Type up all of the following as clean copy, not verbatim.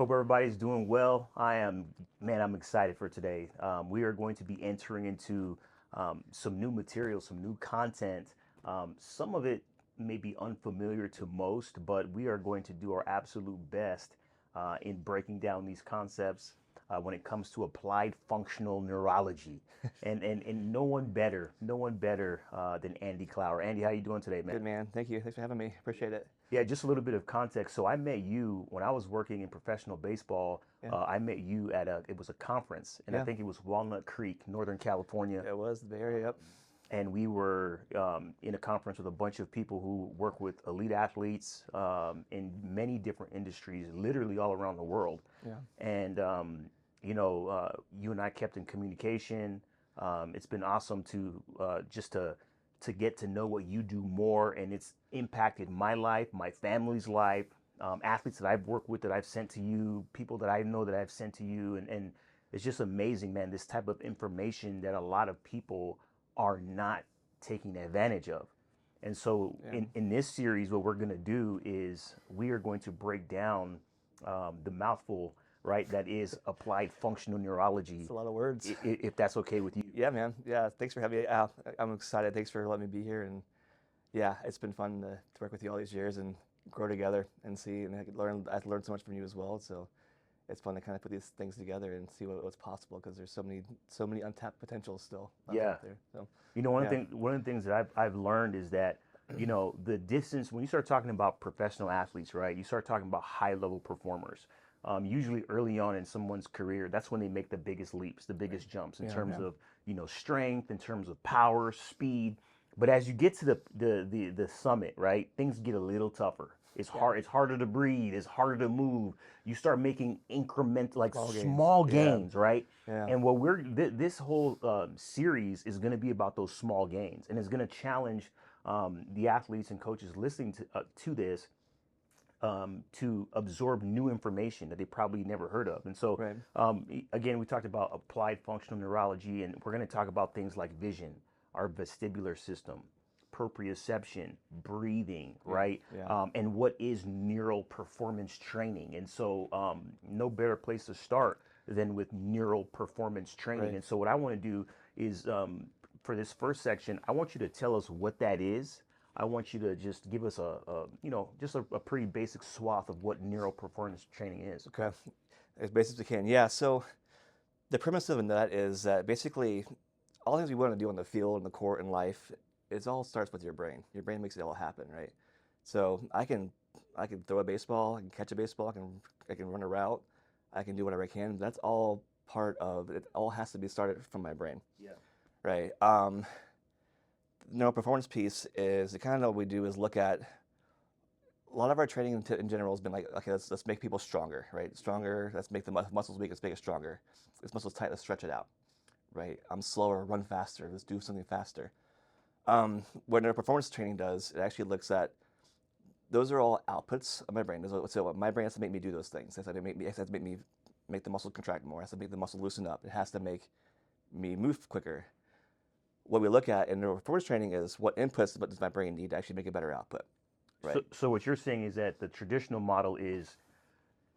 Hope everybody's doing well. I'm excited for today. We are going to be entering into some new material, some new content. Some of it may be unfamiliar to most, but we are going to do our absolute best in breaking down these concepts when it comes to applied functional neurology. And no one better than Andy Clower. Andy, how you doing today, man? Good man. Thank you. Thanks for having me. Appreciate it. Yeah, just a little bit of context. So I met you when I was working in professional baseball. Yeah. I met you at it was a conference, and I Yeah. think it was Walnut Creek, Northern California. It was the Bay Area. Yep. And we were in a conference with a bunch of people who work with elite athletes in many different industries, literally all around the world. Yeah. And you and I kept in communication. It's been awesome to just to get to know what you do more, and it's impacted my life, my family's life, athletes that I've worked with that I've sent to you, people that I know that I've sent to you, and it's just amazing, man. This type of information that a lot of people are not taking advantage of. And so Yeah. in this series, what we're going to do is we are going to break down the mouthful, right? That is applied functional neurology, It's a lot of words. if that's okay with you. Yeah, man. Yeah. Thanks for having me. I'm excited. Thanks for letting me be here. And yeah, it's been fun to work with you all these years and grow together and see. And I've learned so much from you as well. So it's fun to kind of put these things together and see what's possible because there's so many untapped potentials still Yeah. out there. So One yeah. thing, one of the things that I've learned is that, the distance when you start talking about professional athletes, right? You start talking about high level performers. Usually early on in someone's career, that's when they make the biggest leaps, the biggest jumps in Yeah. terms Yeah. of, strength, in terms of power, speed. But as you get to the summit, right, things get a little tougher. It's Yeah. hard. It's harder to breathe. It's harder to move. You start making incremental, like Small gains. small Yeah. gains, right? Yeah. And this whole series is going to be about those small gains, and it's going to challenge the athletes and coaches listening to this to absorb new information that they probably never heard of. And so, Right. again, we talked about applied functional neurology, and we're going to talk about things like vision, our vestibular system, proprioception, breathing, Yeah. right? Yeah. And what is neural performance training. And so, no better place to start than with neural performance training. Right. And so, what I want to do is for this first section, I want you to tell us what that is. I want you to just give us a pretty basic swath of what neural performance training is. Okay. As basic as we can. Yeah. So the premise of that is that basically all the things we want to do on the field, in the court, in life, it all starts with your brain. Your brain makes it all happen, right? So I can throw a baseball, I can catch a baseball, I can run a route, I can do whatever I can. That's all part of it. All has to be started from my brain, Yeah. right? Neural performance piece is the kind of what we do is look at a lot of our training in general has been like, okay, let's make people stronger, right? Stronger. Let's make the muscles weak. Let's make it stronger. This muscle's tight. Let's stretch it out, right? I'm slower. Run faster. Let's do something faster. What neural performance training does, it actually looks at those are all outputs of my brain. So my brain has to make me do those things. It has to make me make the muscle contract more. It has to make the muscle loosen up. It has to make me move quicker. What we look at in neural performance training is what inputs does my brain need to actually make a better output, right? So what you're saying is that the traditional model is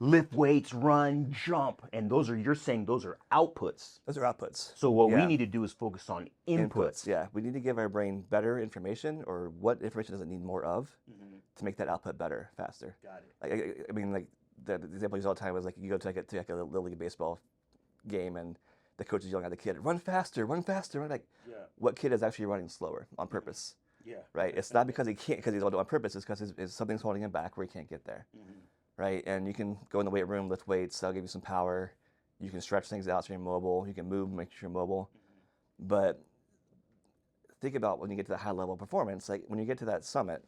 lift weights, run, jump, and you're saying those are outputs. Those are outputs. So what we Yeah. need to do is focus on inputs. Yeah, we need to give our brain better information, or what information does it need more of to make that output better, faster. Got it. Like, I mean, like the example I use all the time was like you go to a little league baseball game and the coach is yelling at the kid, "Run faster, run faster!" Run like, Yeah. what kid is actually running slower on purpose? Yeah. Right? It's not because he can't, because he's doing it on purpose. It's because something's holding him back where he can't get there. Right? And you can go in the weight room, lift weights. That'll give you some power. You can stretch things out so you're mobile. You can move, make sure you're mobile. But think about when you get to that high level of performance, like when you get to that summit,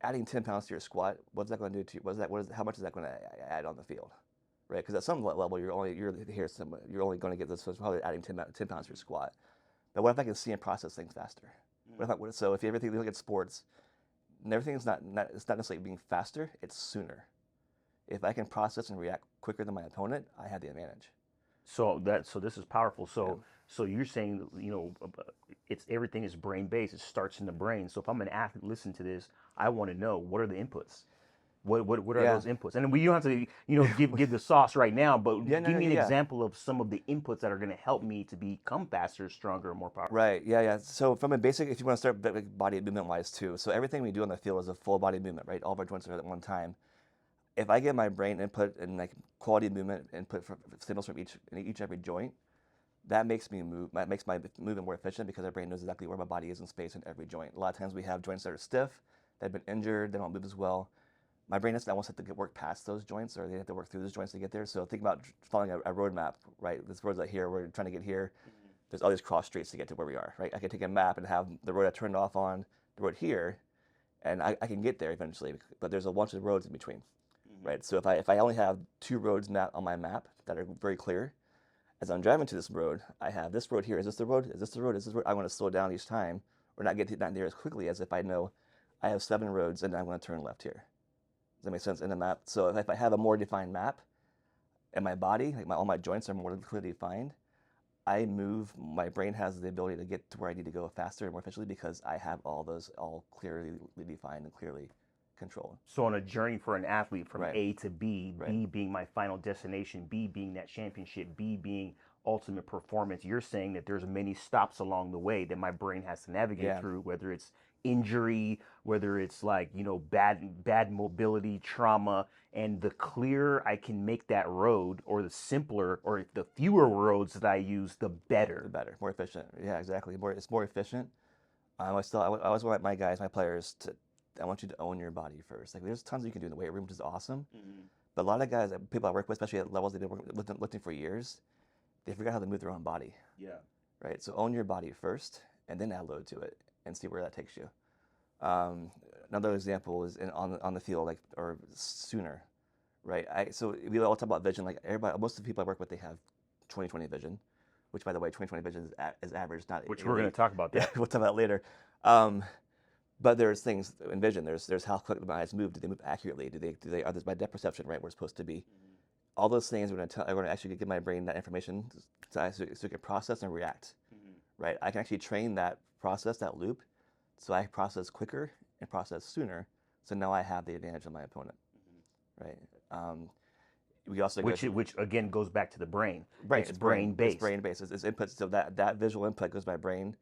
adding 10 pounds to your squat, what's that going to do to you? How much is that going to add on the field? Right? Because at some level, you're only going to get this. So it's probably adding 10 pounds to your squat. But what if I can see and process things faster? So if you ever look at sports, everything is it's not necessarily being faster, it's sooner. If I can process and react quicker than my opponent, I have the advantage. So this is powerful. So you're saying, it's everything is brain based. It starts in the brain. So if I'm an athlete, listen to this. I want to know, what are the inputs. What are Yeah. those inputs? And we don't have to, give the sauce right now, but Yeah, no, give no, me an yeah. example of some of the inputs that are going to help me to become faster, stronger, and more powerful. Right. Yeah, yeah. So from a basic, if you want to start body movement wise too, so everything we do on the field is a full body movement, right? All of our joints are at one time. If I get my brain input and like quality movement input from signals from each every joint, that makes me move. That makes my movement more efficient because our brain knows exactly where my body is in space in every joint. A lot of times we have joints that are stiff, they've been injured, they don't move as well. My brain doesn't wants to get work past those joints, or they have to work through those joints to get there. So think about following a road map, right? This road's like here, we're trying to get here. There's all these cross streets to get to where we are, right? I can take a map and have the road I turned off on, the road here, and I can get there eventually. But there's a bunch of roads in between, right? So if I only have two roads on my map that are very clear, as I'm driving to this road, I have this road here. Is this the road? Is this the road? Is this the road? I want to slow down each time, or not get not there as quickly as if I know I have 7 roads and I'm going to turn left here. Does that make sense in the map? So if I have a more defined map, and my body, like all my joints are more clearly defined, I move. My brain has the ability to get to where I need to go faster and more efficiently because I have all those all clearly defined and clearly controlled. So on a journey for an athlete from Right. A to B, Right. B being my final destination, B being that championship, B being ultimate performance, you're saying that there's many stops along the way that my brain has to navigate Yeah. through, whether it's injury, whether it's like, bad mobility, trauma, and the clearer I can make that road, or the simpler or the fewer roads that I use, the The better. better, more efficient. Yeah, exactly. It's more efficient. I always want my guys, my players to. I want you to own your body first. Like there's tons you can do in the weight room, which is awesome. But a lot of guys, people I work with, especially at levels they've been lifting for years, they forgot how to move their own body. Yeah. Right? So own your body first, and then add load to it, and see where that takes you. Um, Another example is on the field, like or sooner, right? So we all talk about vision. Like everybody, most of the people I work with, they have 20/20 vision, which by the way, 20/20 vision is average, not Which we're going elite. to talk about Yeah, that. we'll talk about it later. Um, but there's things in vision. There's how quick my eyes move. Do they move accurately? Do they are this my depth perception right where it's supposed to be? All those things are going to actually give my brain that information so it can process and react. Right? I can actually train that process, that loop, so I process quicker and process sooner. So now I have the advantage of my opponent. Right? We also Which again goes back to the brain. right. It's brain based. It's brain based. It's input. So that visual input goes to my brain.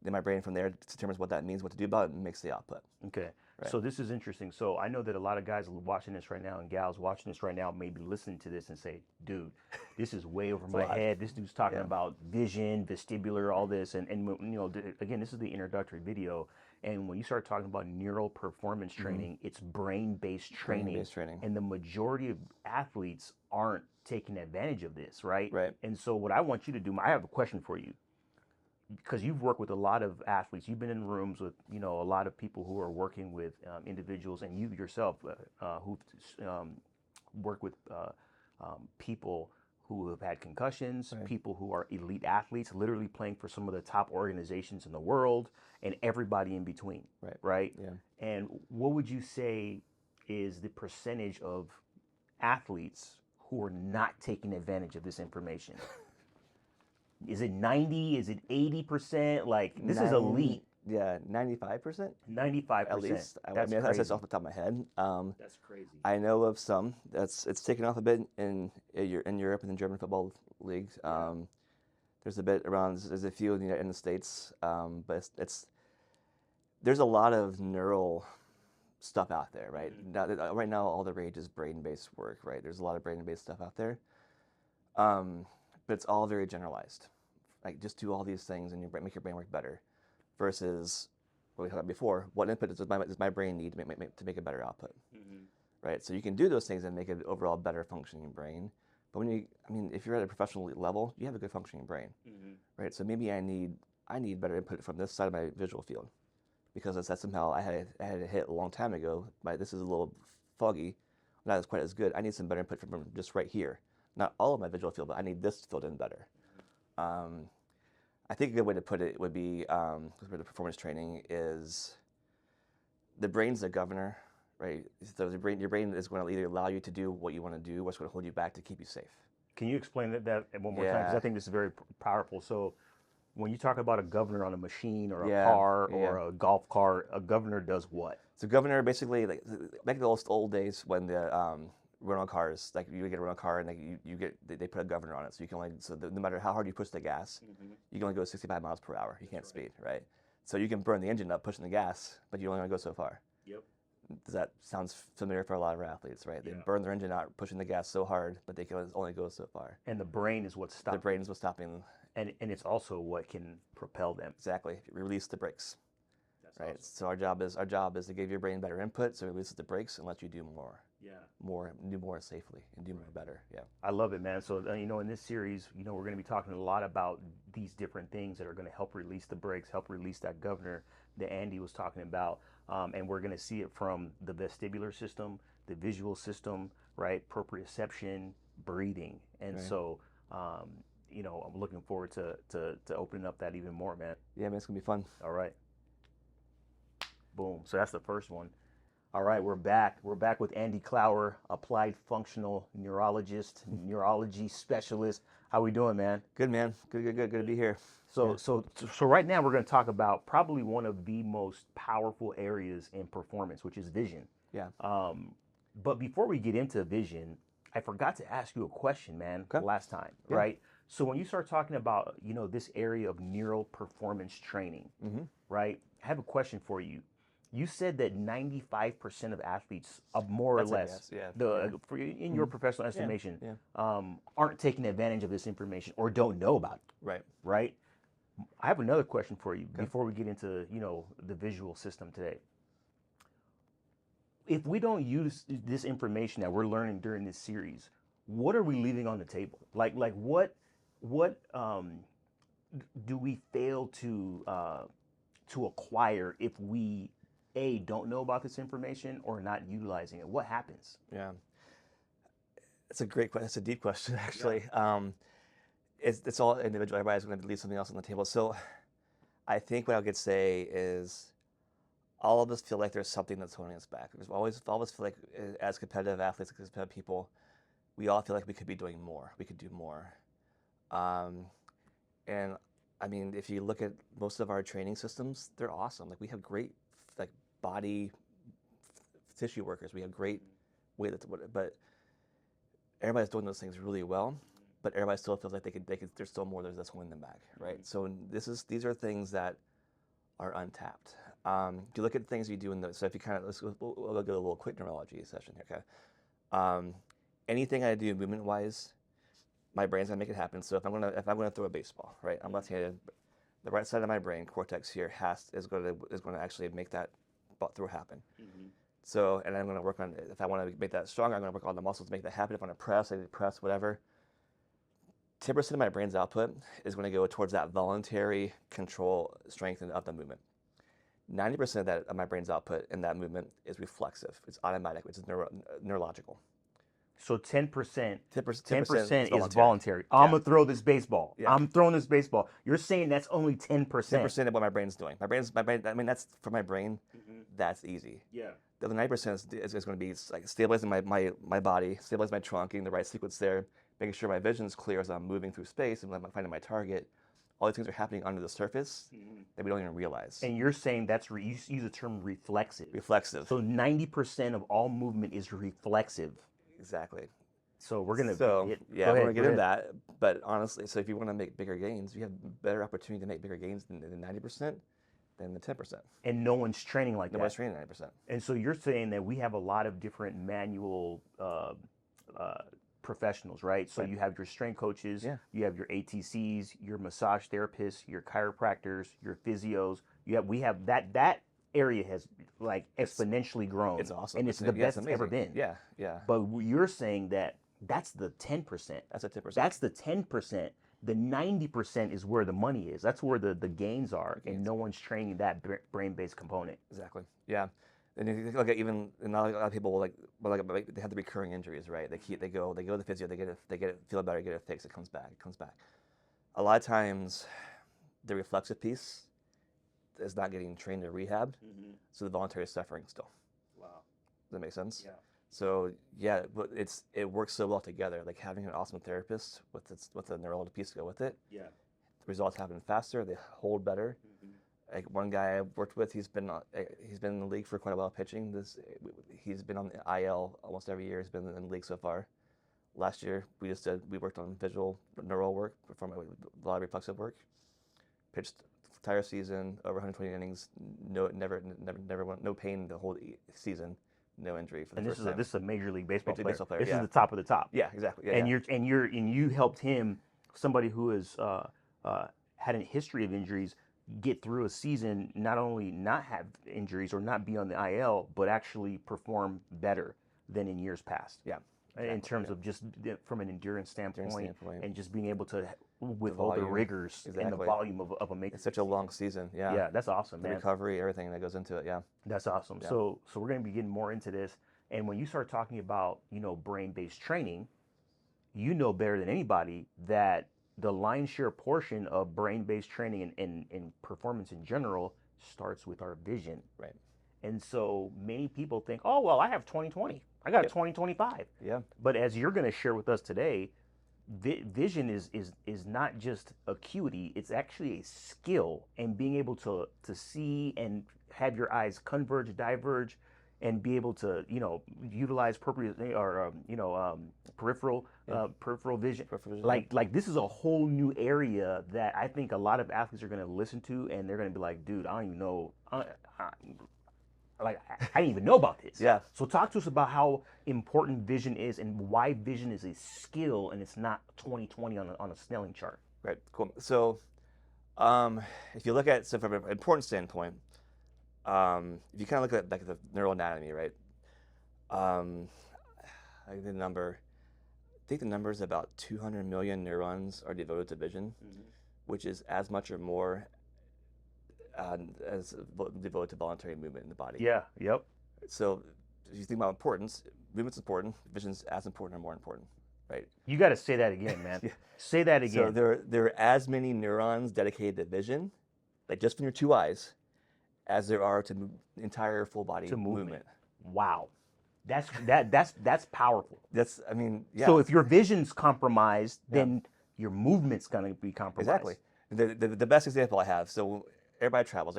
Then my brain from there determines what that means, what to do about it, and makes the output. Okay. Right. So this is interesting. So I know that a lot of guys watching this right now and gals watching this right now may be listening to this and say, dude, this is way over my lot. head. This dude's talking Yeah. about vision, vestibular, all this. And again, this is the introductory video. And when you start talking about neural performance training, it's brain-based training. Brain-based training. And the majority of athletes aren't taking advantage of this, right? Right. And so what I want you to do, I have a question for you, because you've worked with a lot of athletes, you've been in rooms with a lot of people who are working with individuals, and you yourself who've worked with people who have had concussions, Right. people who are elite athletes, literally playing for some of the top organizations in the world, and everybody in between. Right? Yeah. And what would you say is the percentage of athletes who are not taking advantage of this information? Is it 90? Is it 80%? Like, this is elite. Yeah, 95%. 95%. At least. That's that's crazy. just off the top of my head. That's crazy. I know of some. It's taken off a bit in Europe and the German football league. There's a bit around. There's a few in the States, but there's a lot of neural stuff out there, right? Right now, all the rage is brain-based work, right? There's a lot of brain-based stuff out there, but it's all very generalized. Like just do all these things and make your brain work better, versus what we talked about before. What input does my brain need to make a better output, right? So you can do those things and make an overall better functioning brain. But if you're at a professional level, you have a good functioning brain, right? So maybe I need better input from this side of my visual field, because that's somehow I had a hit a long time ago. This is a little foggy, not as quite as good. I need some better input from just right here. Not all of my visual field, but I need this filled in better. I think a good way to put it would be for the performance training is the brain's the governor, right? So your brain is going to either allow you to do what you want to do, or it's going to hold you back to keep you safe. Can you explain that one more time? Because I think this is very powerful. So when you talk about a governor on a machine or a car or a golf cart, a governor does what? So governor basically like back in the old days when the rental cars, like you would get a rental car and like you get they put a governor on it, so you can only no matter how hard you push the gas, you can only go 65 miles per hour. You can't speed, right? So you can burn the engine up pushing the gas, but you only want to go so far. Yep. Does that sounds familiar for a lot of our athletes, right? They Yeah. burn their engine out pushing the gas so hard, but they can only go so far. And the brain is what's Their stopping. brain is what's stopping. And it's also what can propel them. Exactly. Release the brakes. That's Right. awesome. So our job is to give your brain better input, so it releases the brakes and lets you do more. Yeah. Do more safely and do more better. Yeah. I love it, man. So, in this series, we're going to be talking a lot about these different things that are going to help release the brakes, help release that governor that Andy was talking about. And we're going to see it from the vestibular system, the visual system, right? Proprioception, breathing. And Right. so, I'm looking forward to opening up that even more, man. Yeah, man, it's gonna be fun. All right. Boom. So that's the first one. All right, we're back. We're back with Andy Clower, applied functional neurologist, neurology specialist. How we doing, man? Good, man. Good to be here. So right now we're going to talk about probably one of the most powerful areas in performance, which is vision. Yeah. But before we get into vision, I forgot to ask you a question, man, Okay. last time, Yeah. right? So when you start talking about, this area of neural performance training, right? I have a question for you. You said that 95% of athletes, more or That's a less, guess, yeah. in your professional estimation, yeah. aren't taking advantage of this information or don't know about it, Right. right? I have another question for you before we get into, the visual system today. If we don't use this information that we're learning during this series, what are we leaving on the table? Like what do we fail to acquire if we don't know about this information or not utilizing it? What happens? Yeah. It's a great question. It's a deep question, actually. It's all individual. Everybody's going to leave something else on the table. So I think what I could say is all of us feel like there's something that's holding us back. Because all of us feel like, as competitive athletes, as competitive people, we all feel like we could be doing more. We could do more. And I mean, if you look at most of our training systems, they're awesome. Like we have great body tissue workers. We have great weight, but everybody's doing those things really well. But everybody still feels like they could. There's still more that's holding them back, right? So these are things that are untapped. If you look at things you do so if you kind of we'll go a little quick neurology session here, okay? Anything I do movement-wise, my brain's gonna make it happen. So if I'm gonna throw a baseball, right? I'm left-handed. The right side of my brain, cortex here, is going to actually make that throw happen. So, and I'm going to work on, if I want to make that stronger, I'm going to work on the muscles to make that happen. If I want to press, I need to press, whatever. 10% of my brain's output is going to go towards that voluntary control, strength of the movement. 90% of my brain's output in that movement is reflexive. It's automatic, which is neurological. So 10% 10% is voluntary. I'm going to throw this baseball. Yeah. I'm throwing this baseball. You're saying that's only 10%. 10% of what my brain's doing. My brain, I mean, that's for my brain, that's easy. Yeah. The other 90% is going to be like stabilizing my body, stabilizing my trunk, getting the right sequence there, making sure my vision is clear as I'm moving through space and I'm finding my target. All these things are happening under the surface that we don't even realize. And you're saying you use the term reflexive. Reflexive. So 90% of all movement is reflexive. Exactly. So we're gonna we're gonna get into that. But honestly, so if you want to make bigger gains, you have better opportunity to make bigger gains than the 90% than the 10%. And no one's training like that. No one's training 90%. And so you're saying that we have a lot of different manual professionals, right? So you have your strength coaches, you have your ATCs, your massage therapists, your chiropractors, your physios. We have that area has like exponentially grown. It's awesome. And it's the best it's ever been. Yeah, yeah. But you're saying that that's the 10%. That's the 10%. That's the 10%. The 90% is where the money is. That's where the gains are, and no one's training that brain-based component. Exactly. Yeah. And if you look at even a lot of people they have the recurring injuries, right? They go to the physio, they get it feel better, get it fixed, it comes back. A lot of times, the reflexive piece is not getting trained or rehabbed, so the voluntary is suffering still. Wow. Does that make sense? Yeah. So yeah, but it works so well together. Like having an awesome therapist with the neurology piece to go with it. Yeah. The results happen faster. They hold better. Like one guy I worked with, he's been in the league for quite a while pitching. He's been on the IL almost every year. He's been in the league so far. Last year we worked on visual neural work, performed a lot of reflexive work. Pitched entire season, over 120 innings, never no pain the whole season, no injury for the first time. This is a Major League Baseball player. Player. This Yeah. is the top of the top. Yeah, exactly. Yeah, and you helped him, somebody who has had a history of injuries, get through a season, not only not have injuries or not be on the IL, but actually perform better than in years past. Yeah. Exactly, in terms of just from an endurance standpoint, and just being able to, with all the rigors and the volume of a major. It's such a long season. Yeah. Yeah, that's awesome, man. Recovery, everything that goes into it. Yeah. That's awesome. Yeah. So we're going to be getting more into this. And when you start talking about, brain-based training, you know better than anybody that the lion's share portion of brain-based training and performance in general starts with our vision. Right. And so many people think, oh, well, I have 20/20. I got a 20/25. Yeah. But as you're going to share with us today, vision is not just acuity. It's actually a skill, and being able to see and have your eyes converge, diverge, and be able to utilize peripheral vision. Like this is a whole new area that I think a lot of athletes are going to listen to, and they're going to be like, dude, I don't even know. I didn't even know about this. Yeah. So talk to us about how important vision is and why vision is a skill and it's not 20/20 on a Snelling chart. Right. Cool. So, if you look at from an importance standpoint, if you kind of look at like the neural anatomy, right? I think the number is about 200 million neurons are devoted to vision, which is as much or more as devoted to voluntary movement in the body. Yeah. Yep. So if you think about importance, movement's important, vision's as important or more important, right? You got to say that again, man. Yeah. Say that again. So there are as many neurons dedicated to vision, like just from your two eyes, as there are to entire full body movement. Wow. That's powerful. Yeah. So if your vision's compromised, then your movement's going to be compromised. Exactly. The best example I have, so everybody travels.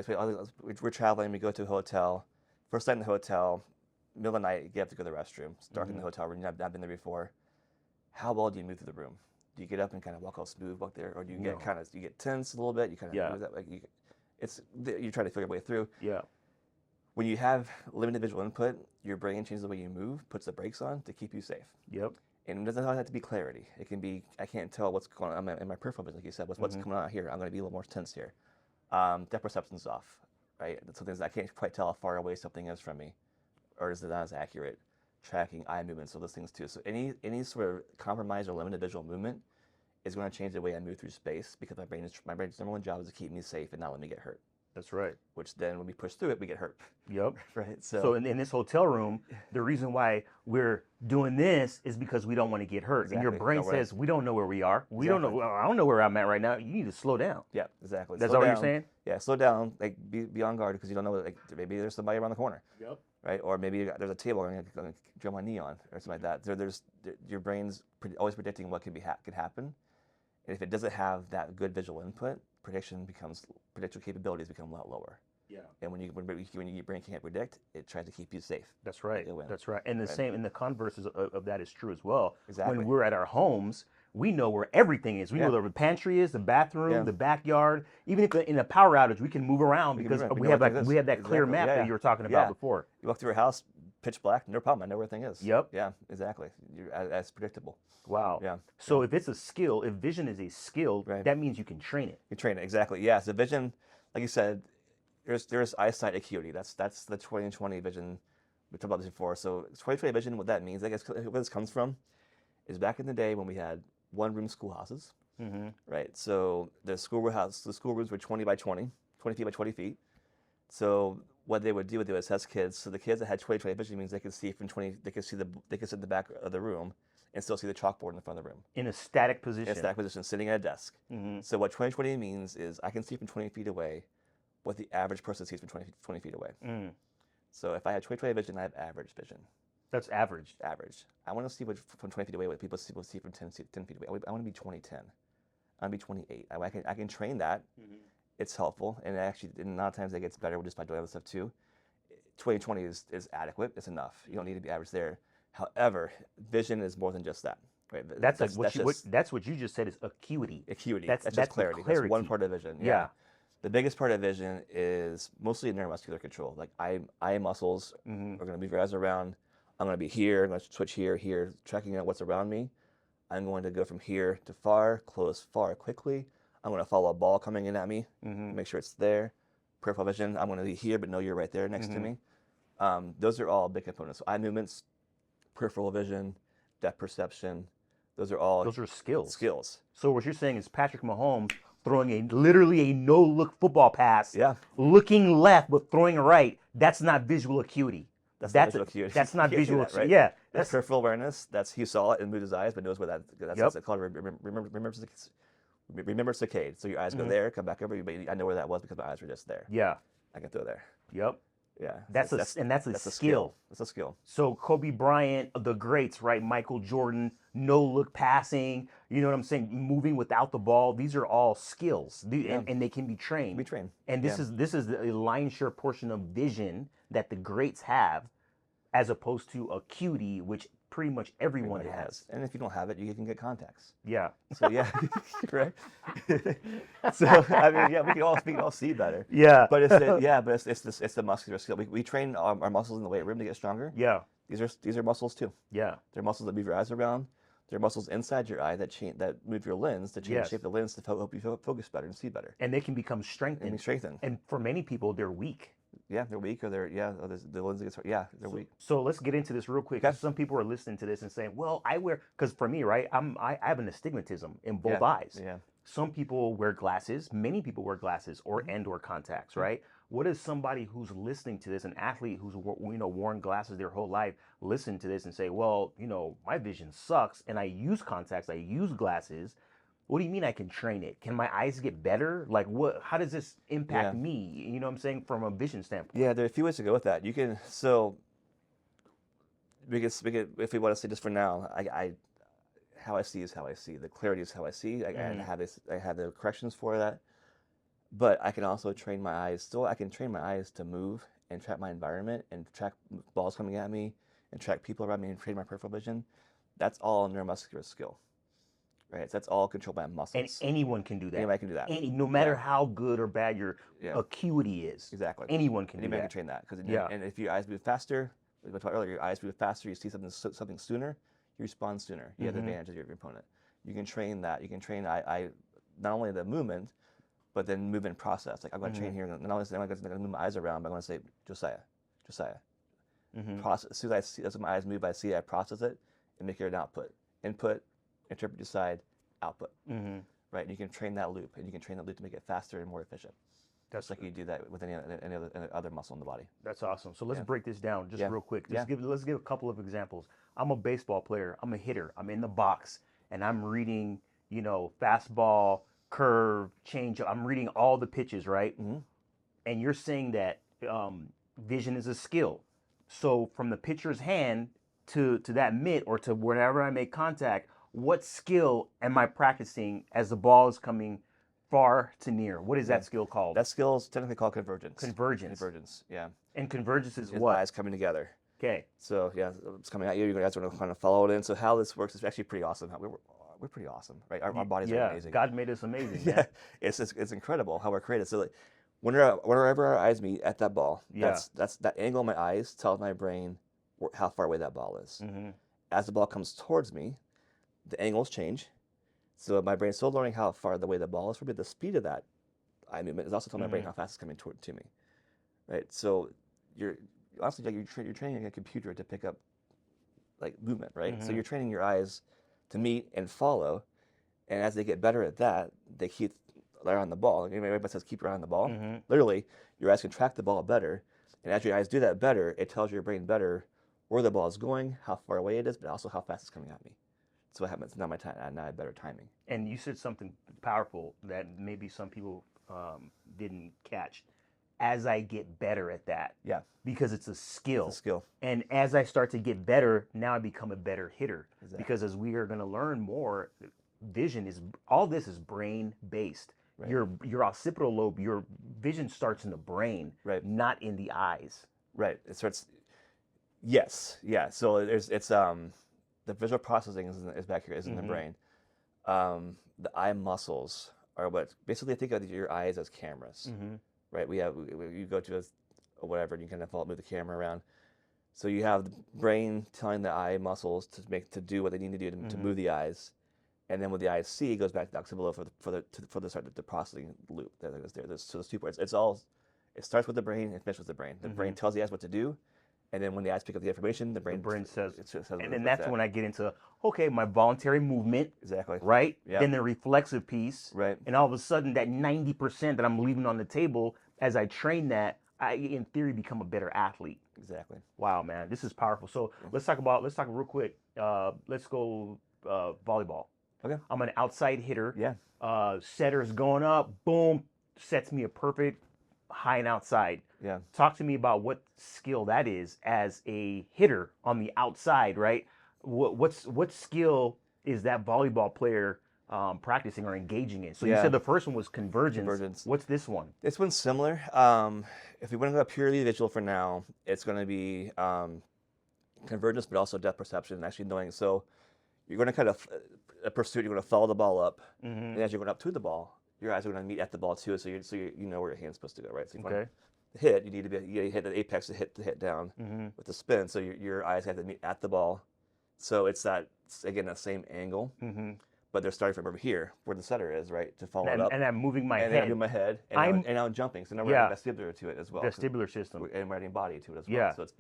We're traveling, we go to a hotel. First night in the hotel, middle of the night, you have to go to the restroom. It's dark in the hotel room, you've not been there before. How well do you move through the room? Do you get up and kind of walk all smooth walk there? Or do you get tense a little bit? You kind of move that, you try to figure your way through. Yeah. When you have limited visual input, your brain changes the way you move, puts the brakes on to keep you safe. Yep. And it doesn't have to be clarity. It can be, I can't tell what's going on in my peripheral vision, like you said, what's coming on here. I'm going to be a little more tense here. Depth perception's off, right? So things I can't quite tell how far away something is from me, or is it not as accurate? Tracking eye movements, so those things too. So any sort of compromised or limited visual movement is going to change the way I move through space, because my brain's number one job is to keep me safe and not let me get hurt. That's right. Which then, when we push through it, we get hurt. Yep. Right. So in this hotel room, the reason why we're doing this is because we don't want to get hurt. Exactly. And your brain says, we don't know where we are. We don't know. I don't know where I'm at right now. You need to slow down. Yeah, exactly. That's what you're saying? Yeah, slow down. Like be on guard, because you don't know. Like maybe there's somebody around the corner. Yep. Right. Or maybe there's a table I'm going to drill my knee on, or something like that. Your brain's always predicting what could happen, and if it doesn't have that good visual input, predictive capabilities become a lot lower. Yeah. And when your brain can't predict, it tries to keep you safe. That's right. That's right. And the converse of that is true as well. Exactly. When we're at our homes, we know where everything is. We know where the pantry is, the bathroom, the backyard. Even if in a power outage, we can move around because we have that clear map that you were talking about before. You walk through your house, pitch black, no problem. I know where everything is. Yep. Yeah, exactly. That's predictable. Wow. Yeah. So if it's a skill, if vision is a skill, that means you can train it. You train it, exactly. Yeah. So vision, like you said, there's eyesight acuity. That's the 20/20 vision. We talked about this before. So 20/20 vision, what that means, I guess, where this comes from, is back in the day when we had one-room schoolhouses. Mm-hmm. Right. So the school rooms were 20 by 20, 20 feet by 20 feet. So what they would do, they would assess kids. So the kids that had 20/20 vision means they could see from 20, they could sit in the back of the room and still see the chalkboard in the front of the room. In a static position. In a static position, sitting at a desk. Mm-hmm. So what 20/20 means is I can see from 20 feet away what the average person sees from 20 feet away. Mm. So if I have 20/20 vision, I have average vision. That's average. Average. I want to see from 20 feet away what people see from 10 feet away. I want to be 20/10. I want to be 28. I can train that it's helpful, and actually, and a lot of times it gets better just by doing other stuff too. 20/20 is adequate. It's enough. You don't need to be average there. However, vision is more than just that. Right? That's what you just said is acuity. Acuity. That's Just the clarity. That's one part of vision. Yeah. The biggest part of vision is mostly neuromuscular control. Like eye muscles are going to move your eyes around. I'm going to be here. I'm going to switch here, tracking out what's around me. I'm going to go from here to far, close, far, quickly. I'm going to follow a ball coming in at me, make sure it's there. Peripheral vision, I'm going to be here, but know you're right there next to me. Those are all big components. So eye movements, peripheral vision, depth perception, those are skills. Skills. So what you're saying is Patrick Mahomes throwing literally a no-look football pass, looking left but throwing right, that's not visual acuity. That's not visual acuity. That's not visual acuity, right? Yeah. That's peripheral awareness. That's he saw it and moved his eyes, but knows where that's called remember saccade. So your eyes go there, come back over. But I know where that was because my eyes were just there. Yeah. I can throw there. Yep. Yeah. That's a skill. That's a skill. So Kobe Bryant, the greats, right? Michael Jordan, no look passing, you know what I'm saying? Moving without the ball. These are all skills. And they can be trained. And this is the lion's share portion of vision that the greats have, as opposed to acuity, which pretty much everyone has. And if you don't have it, you can get contacts. Yeah. So right. So I mean, yeah, we can all see better. Yeah. But it's the muscular skill. We train our muscles in the weight room to get stronger. Yeah. These are muscles too. Yeah. They're muscles that move your eyes around. They're muscles inside your eye that move your lens to change the shape of the lens to help you focus better and see better. And they can become strengthened. And for many people, they're weak. Yeah, they're weak, or the lens gets they're weak. So let's get into this real quick. Okay. Some people are listening to this and saying, "Well, because for me, right, I have an astigmatism in both eyes. Yeah. Some people wear glasses. Many people wear glasses or contacts, right? What is somebody who's listening to this, an athlete who's worn glasses their whole life, listen to this and say, well, my vision sucks, and I use contacts, I use glasses. What do you mean I can train it? Can my eyes get better? Like what? How does this impact me? You know what I'm saying, from a vision standpoint? Yeah, there are a few ways to go with that. You can if we want to say just for now, how I see is how I see. The clarity is how I see. I have the corrections for that. But I can also train my eyes. I can train my eyes to move and track my environment and track balls coming at me and track people around me and train my peripheral vision. That's all neuromuscular skill. Right, so that's all controlled by muscles. And anyone can do that. Anybody can do that. No matter how good or bad your acuity is. Exactly. Anyone can do that. Anybody can train that. And if your eyes move faster, like we talked earlier, your eyes move faster, you see something sooner, you respond sooner. You have the advantage of your opponent. You can train that. You can train not only the movement, but then movement process. Like I'm going to train here. Not only am I going to move my eyes around, but I'm going to say Josiah. Process. As soon as I see my eyes move, I process it and make it an output. Input, interpret, decide, output. Right? And you can train that loop, and you can train that loop to make it faster and more efficient. That's like you do that with any other muscle in the body. That's awesome. So let's break this down just real quick. Let's give a couple of examples. I'm a baseball player. I'm a hitter. I'm in the box, and I'm reading, fastball, curve, change. I'm reading all the pitches, right? And you're saying that vision is a skill. So from the pitcher's hand to that mitt or to wherever I make contact, what skill am I practicing as the ball is coming far to near? What is that skill called? That skill is technically called convergence. Convergence, yeah. And convergence is It's what? eyes coming together. Okay. So it's coming at you. You're going to kind of follow it in. So how this works is actually pretty awesome. We're pretty awesome, right? Our bodies are amazing. God made us amazing. Yeah, it's incredible how we're created. So like, whenever our eyes meet at that ball, that's that angle of my eyes tells my brain how far away that ball is. As the ball comes towards me, the angles change. So my brain's still learning how far the way the ball is from me. The speed of that eye movement is also telling my brain how fast it's coming to me, right? So you're training a computer to pick up like movement, right? So you're training your eyes to meet and follow, and as they get better at that, they keep around the ball. Everybody says keep around the ball. Literally, your eyes can track the ball better, and as your eyes do that better, it tells your brain better where the ball is going, how far away it is, but also how fast it's coming at me. So what happens now? Now I have better timing. And you said something powerful that maybe some people didn't catch. As I get better at that, because it's a skill. It's a skill. And as I start to get better, now I become a better hitter. Exactly. Because as we are going to learn more, vision is all this is brain based. Right. Your occipital lobe, your vision starts in the brain, Right. not in the eyes. Right. It starts. Yes. Yeah. So it's the visual processing is back here, is in the brain. The eye muscles are what basically think of your eyes as cameras, right? You go to a whatever, and you kind of move the camera around. So you have the brain telling the eye muscles to do what they need to do to move the eyes, and then what the eyes see goes back to the occipital for the processing loop. So there's two parts. It starts with the brain and finishes with the brain. The brain tells the eyes what to do, and then when the eyes pick up the information, the brain says, says and then that's when I get into, okay, my voluntary movement, exactly right? Yeah. Then the reflexive piece, Right. And all of a sudden, that 90% that I'm leaving on the table, as I train that, I, in theory, become a better athlete. Exactly. Wow, man, this is powerful. So let's talk real quick. Let's go volleyball. Okay. I'm an outside hitter. Yeah. Setter's going up, boom, sets me a perfect high and outside. Yeah. Talk to me about what skill that is as a hitter on the outside, right? What skill is that volleyball player practicing or engaging in? So you Yeah. said the first one was convergence. Convergence. What's this one? This one's similar. If we want to go purely visual for now, it's going to be convergence, but also depth perception and actually knowing. So you're going to kind of a pursuit. You're going to follow the ball up, and as you're going up to the ball, your eyes are going to meet at the ball too. So you know where your hand's supposed to go, right? So Okay. Hit, you hit the apex to hit down with the spin. So your eyes have to meet at the ball. So it's that same angle, but they're starting from over here where the setter is, right, to follow it up. And I'm moving my and head. then I'm moving my head, and now I'm jumping. So now we're adding vestibular to it as well. Vestibular system. And we're adding body to it as well. Yeah. So it's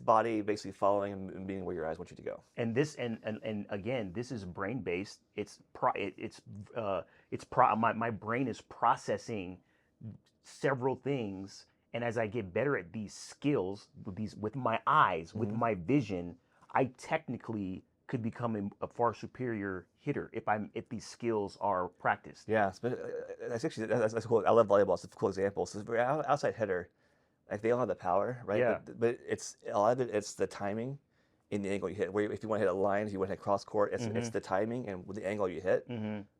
body basically following and being where your eyes want you to go. And this and again, this is brain based. My brain is processing several things, and as I get better at these skills with my eyes, with my vision, I technically could become a far superior hitter if these skills are practiced. Yeah, that's cool. I love volleyball. It's a cool example. So for an outside hitter, like they all have the power, right? Yeah. But it's a lot of it. It's the timing in the angle you hit. Where if you want to hit a line, if you want to hit cross court, it's the timing and with the angle you hit.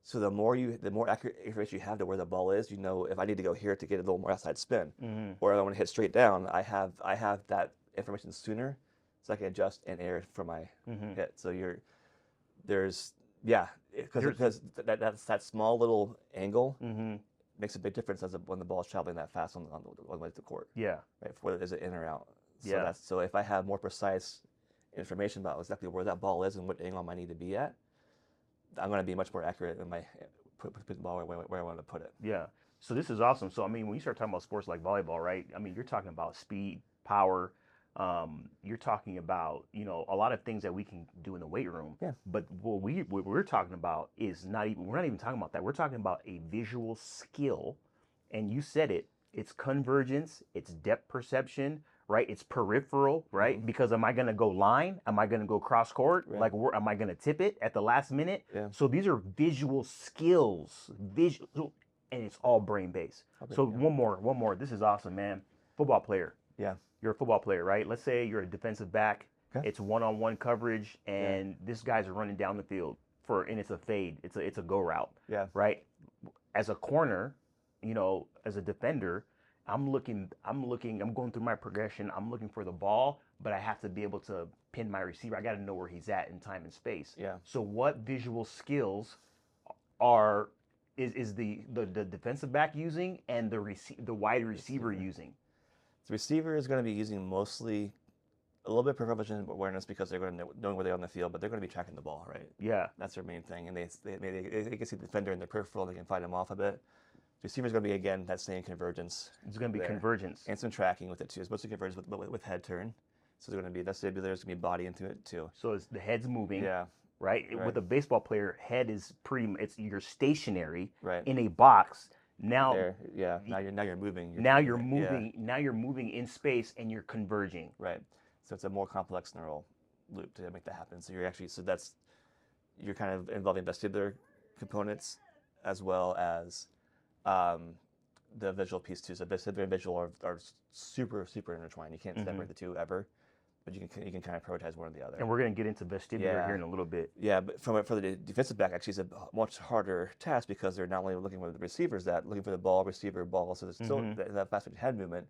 So the more accurate information you have to where the ball is, you know if I need to go here to get a little more outside spin, or if I want to hit straight down, I have that information sooner, so I can adjust and air for my hit. So because that small little angle makes a big difference when the ball is traveling that fast on the way to the court. Yeah. Right, whether is it in or out. So Yeah. so if I have more precise information about exactly where that ball is and what angle I need to be at, I'm going to be much more accurate in my put the ball where I want to put it. Yeah. So this is awesome. So I mean, when you start talking about sports like volleyball, right? I mean, you're talking about speed, power. You're talking about a lot of things that we can do in the weight room. Yeah. But what we're talking about is we're not even talking about that. We're talking about a visual skill, and you said it. It's convergence. It's depth perception. Right, it's peripheral, right? Because am I going to go line? Am I going to go cross court? Right. Like, am I going to tip it at the last minute? Yeah. So these are visual skills, and it's all brain based. So one more. This is awesome, man. Football player. Yeah. You're a football player, right? Let's say you're a defensive back. Okay. It's one-on-one coverage, and this guy's running down the field and it's a fade. It's a go route. Yeah. Right. As a corner, as a defender, I'm going through my progression. I'm looking for the ball, but I have to be able to pin my receiver. I got to know where he's at in time and space. Yeah. So what visual skills is the defensive back using and the wide receiver using? The receiver is going to be using mostly a little bit of peripheral awareness because they're going to know where they're on the field, but they're going to be tracking the ball, right? Yeah. That's their main thing, and they can see the defender in their peripheral. They can fight him off a bit. Receiver's going to be, again, that same convergence. It's going to be convergence. And some tracking with it, too. It's mostly convergence with head turn. So there's going to be vestibular, there's going to be body into it, too. So it's the head's moving. Yeah. Right? With a baseball player, head is you're stationary right. in a box. Now, now you're moving. Now you're moving in space and you're converging. Right. So it's a more complex neural loop to make that happen. So you're kind of involving vestibular components as well as the visual piece too. So vestibular and visual are super, super intertwined. You can't separate the two ever. but you can kind of prioritize one or the other. And we're going to get into vestibular Yeah. here in a little bit. Yeah, but for the defensive back, actually, it's a much harder task because they're not only looking for the receivers, looking for the ball, receiver, ball. So there's still that fast head movement.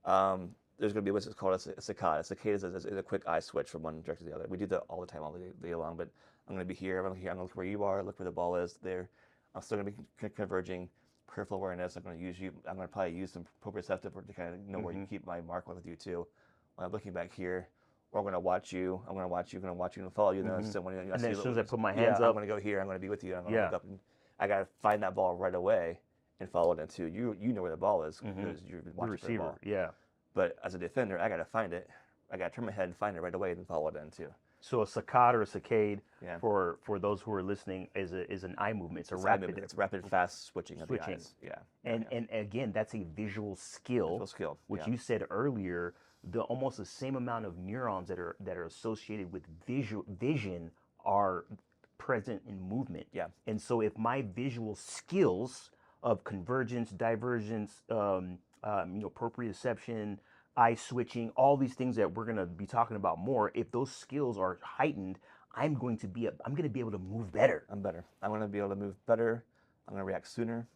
There's going to be what's called a saccade. A saccade is a quick eye switch from one direction to the other. We do that all the time, all the day long. But I'm going to be here. I'm going to look where you are. Look where the ball is. There. I'm still going to be converging peripheral awareness. I'm going to use you. I'm going to probably use some proprioceptive to kind of know where you keep my mark with you too. When I'm looking back here, or I'm going to watch you. I'm going to watch you. I'm going to watch you and follow you. So when And then as soon as I put my hands I'm up, going to go here. I'm going to be with you. I'm going to look up, and I got to find that ball right away and follow it into you. You know where the ball is because you're watching the receiver. the ball. Yeah. But as a defender, I got to find it. I got to turn my head and find it right away and then follow it in too. So a saccade or a saccade, Yeah. for those who are listening, is an eye movement. It's rapid. It's rapid, fast switching of the eyes. Yeah. And again, that's a visual skill. Which you said earlier, almost the same amount of neurons that are associated with vision are present in movement. Yeah. And so if my visual skills of convergence, divergence, proprioception, eye switching, all these things that we're going to be talking about more, if those skills are heightened, I'm going to be able to move better. I'm better. I'm going to be able to move better. I'm going to react sooner.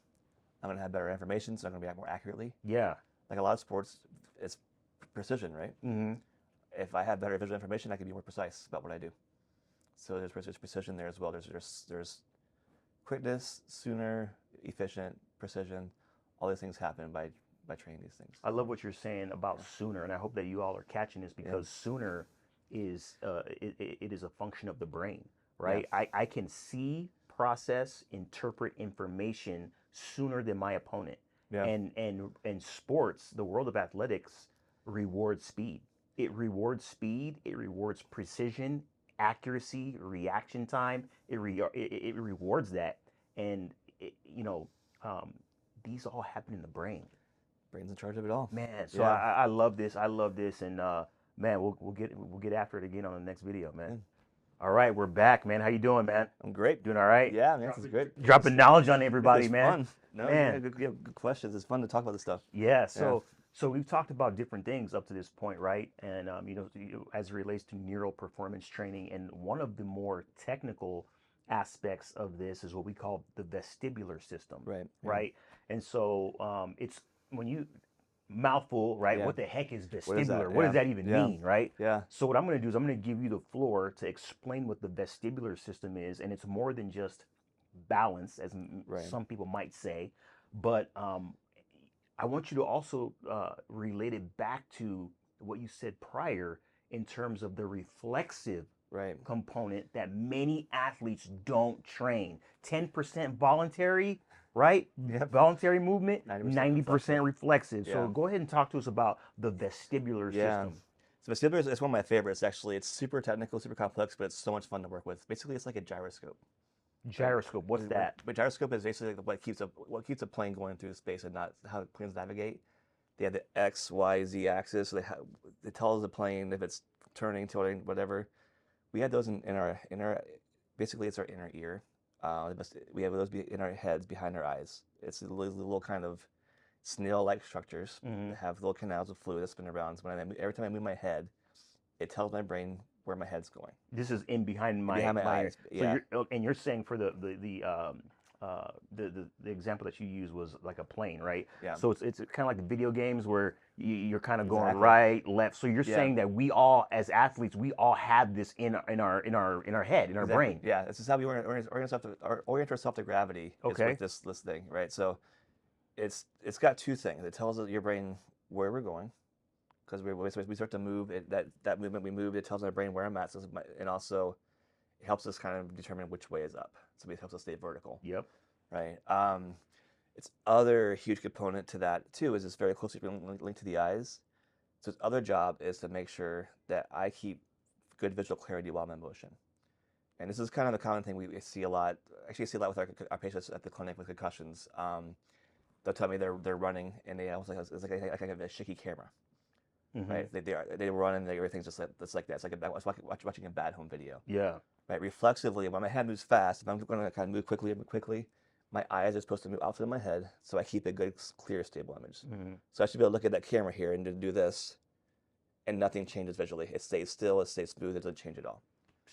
I'm going to have better information, so I'm going to react more accurately. Yeah. Like a lot of sports, it's precision, right? Mm-hmm. If I have better visual information, I can be more precise about what I do. So there's precision there as well. There's quickness, sooner, efficient, precision. All these things happen by training these things. I love what you're saying about sooner, and I hope that you all are catching this because sooner is it is a function of the brain, right? Yeah. I can see, process, interpret information sooner than my opponent. Yeah. And sports, the world of athletics rewards speed. It rewards speed. It rewards precision, accuracy, reaction time. It rewards that, and these all happen in the brain. Brain's in charge of it all. Man, so I love this. I love this, and man, we'll get after it again on the next video, man. All right, we're back, man. How you doing, man? I'm great. Doing all right? Yeah, man, this is great. Dropping knowledge on everybody, it's man. Fun. No, man, good questions. It's fun to talk about this stuff. Yeah. So we've talked about different things up to this point, right? And as it relates to neural performance training, and one of the more technical aspects of this is what we call the vestibular system. Right. Right. And so it's when you mouthful, right? What the heck is vestibular? What does that even mean, right? Yeah. So what I'm going to do is I'm going to give you the floor to explain what the vestibular system is, and it's more than just balance, as some people might say, but I want you to also relate it back to what you said prior in terms of the reflexive component that many athletes don't train. 10% voluntary, right? Yep. Voluntary movement, 90% reflexive. So go ahead and talk to us about the vestibular system. So vestibular is one of my favorites, actually. It's super technical, super complex, but it's so much fun to work with. Basically, it's like a gyroscope. Gyroscope, what's that? But gyroscope is basically what keeps a plane going through space and not how planes navigate. They have the X, Y, Z axis. So it tells the plane if it's turning, tilting, whatever. We had those in our basically it's our inner ear. We have those in our heads behind our eyes. It's little kind of snail-like structures that have little canals of fluid that spin around. So every time I move my head, it tells my brain where my head's going. This is behind my eyes. So you're saying for the example that you used was like a plane, right? Yeah. So it's kind of like the video games where you're kind of going right, left. So you're saying that we all, as athletes, we all have this in our head, in our brain. Yeah. This is how we orient ourselves to gravity. Okay. Is with this thing, right? So it's got two things. It tells your brain where we're going. Because we start to move, that movement we move, it tells our brain where I'm at, and also it helps us kind of determine which way is up. So it helps us stay vertical. Yep. Right. Its other huge component to that too is it's very closely linked to the eyes. So its other job is to make sure that I keep good visual clarity while I'm in motion. And this is kind of the common thing we see a lot. Actually, I see a lot with our patients at the clinic with concussions. They'll tell me they're running, and they almost it's like a shaky camera. Mm-hmm. Right, they run and everything's just like that. It's like watching a bad home video. Yeah. Right, reflexively, when my head moves fast, if I'm going to kind of move quickly, my eyes are supposed to move outside of my head, so I keep a good, clear, stable image. Mm-hmm. So I should be able to look at that camera here and do this, and nothing changes visually. It stays still, it stays smooth, it doesn't change at all.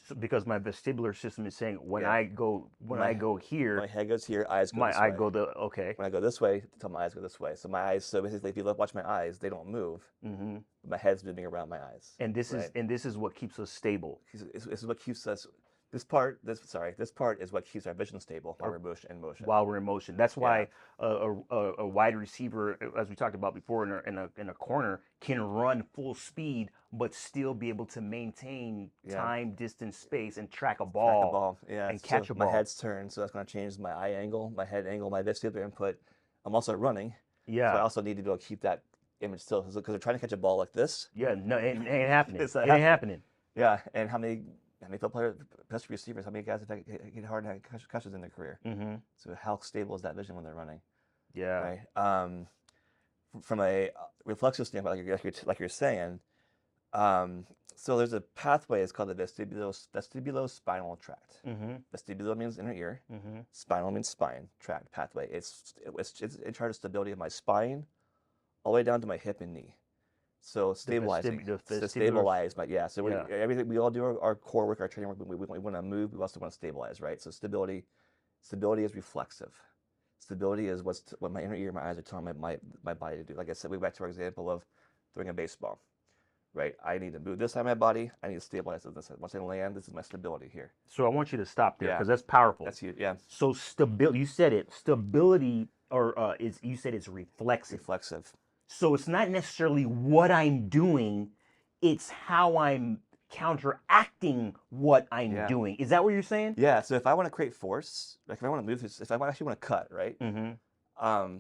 So, because my vestibular system is saying when Yeah. I go My here, my head goes here, eyes go this I way. go the okay. When I go this way, tell my eyes go this way. So my eyes, so basically, if you watch my eyes, they don't move. Mm-hmm. My head's moving around my eyes. And this right? is what keeps us stable. This is what keeps us. This part is what keeps our vision stable while we're in motion. While we're in motion. That's why a wide receiver, as we talked about before, in a corner, can run full speed but still be able to maintain time, distance, space, and track a ball. Yeah. And catch a ball. My head's turned, so that's going to change my eye angle, my head angle, my vestibular input. I'm also running, Yeah. so I also need to be able to keep that image still because they're trying to catch a ball like this. Yeah, no, it ain't happening. It ain't happening. Yeah, and how many football players, especially receivers, how many guys have hit hard and had concussions in their career? Mm-hmm. So how stable is that vision when they're running? Yeah. Right. From a reflexive standpoint, like you're saying, so there's a pathway. It's called the vestibulospinal tract. Mm-hmm. Vestibulo means inner ear. Mm-hmm. Spinal means spine. Tract pathway. It's in charge of stability of my spine, all the way down to my hip and knee. So stabilizing, to stabilize my So everything we all do our core work, our training work. We want to move. We also want to stabilize, right? So stability is reflexive. Stability is what my inner ear, my eyes are telling my body to do. Like I said, we go back to our example of throwing a baseball, right? I need to move this side of my body. I need to stabilize this side. Once I land, this is my stability here. So I want you to stop there because that's powerful. That's huge. Yeah. So stability. You said it. Stability, or you said it's reflexive. Reflexive. So it's not necessarily what I'm doing, it's how I'm counteracting what I'm doing. Is that what you're saying? Yeah. So if I want to create force, like if I want to move this, if I actually want to cut, right? Mm-hmm.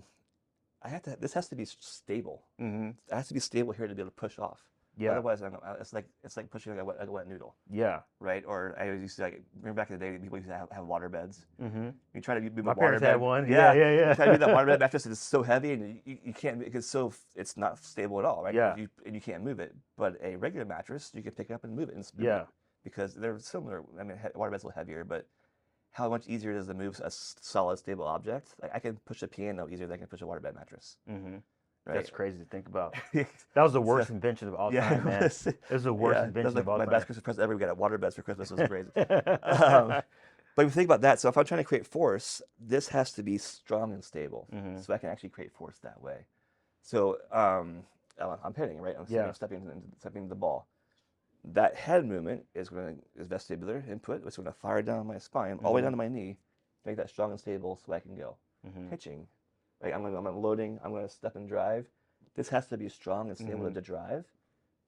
This has to be stable. Mm-hmm. It has to be stable here to be able to push off. Yeah. Like it's like pushing like a wet noodle. Yeah. Right. Or I always used to remember back in the day people used to have water beds. Mm-hmm. You try to move My a water parents bed. had one. Yeah. Yeah. You try to move that water bed mattress, and it's so heavy, and you can't because it's not stable at all, right? Yeah. And you can't move it. But a regular mattress, you can pick it up and move it. Because they're similar. I mean, water bed's a little heavier, but how much easier it is to move a solid, stable object? Like I can push a piano easier than I can push a water bed mattress. Mm-hmm. Right? That's crazy to think about. That was the worst invention of all time, man. It was the worst invention of all time. My best Christmas present ever. We got water beds for Christmas. It was crazy. But if you think about that, so if I'm trying to create force, this has to be strong and stable, so I can actually create force that way. So I'm hitting, right? I'm stepping into the ball. That head movement is vestibular input, which is going to fire down my spine all the way down to my knee, to make that strong and stable, so I can go. Pitching. Right, I'm loading. I'm going to step and drive. This has to be strong and stable to drive.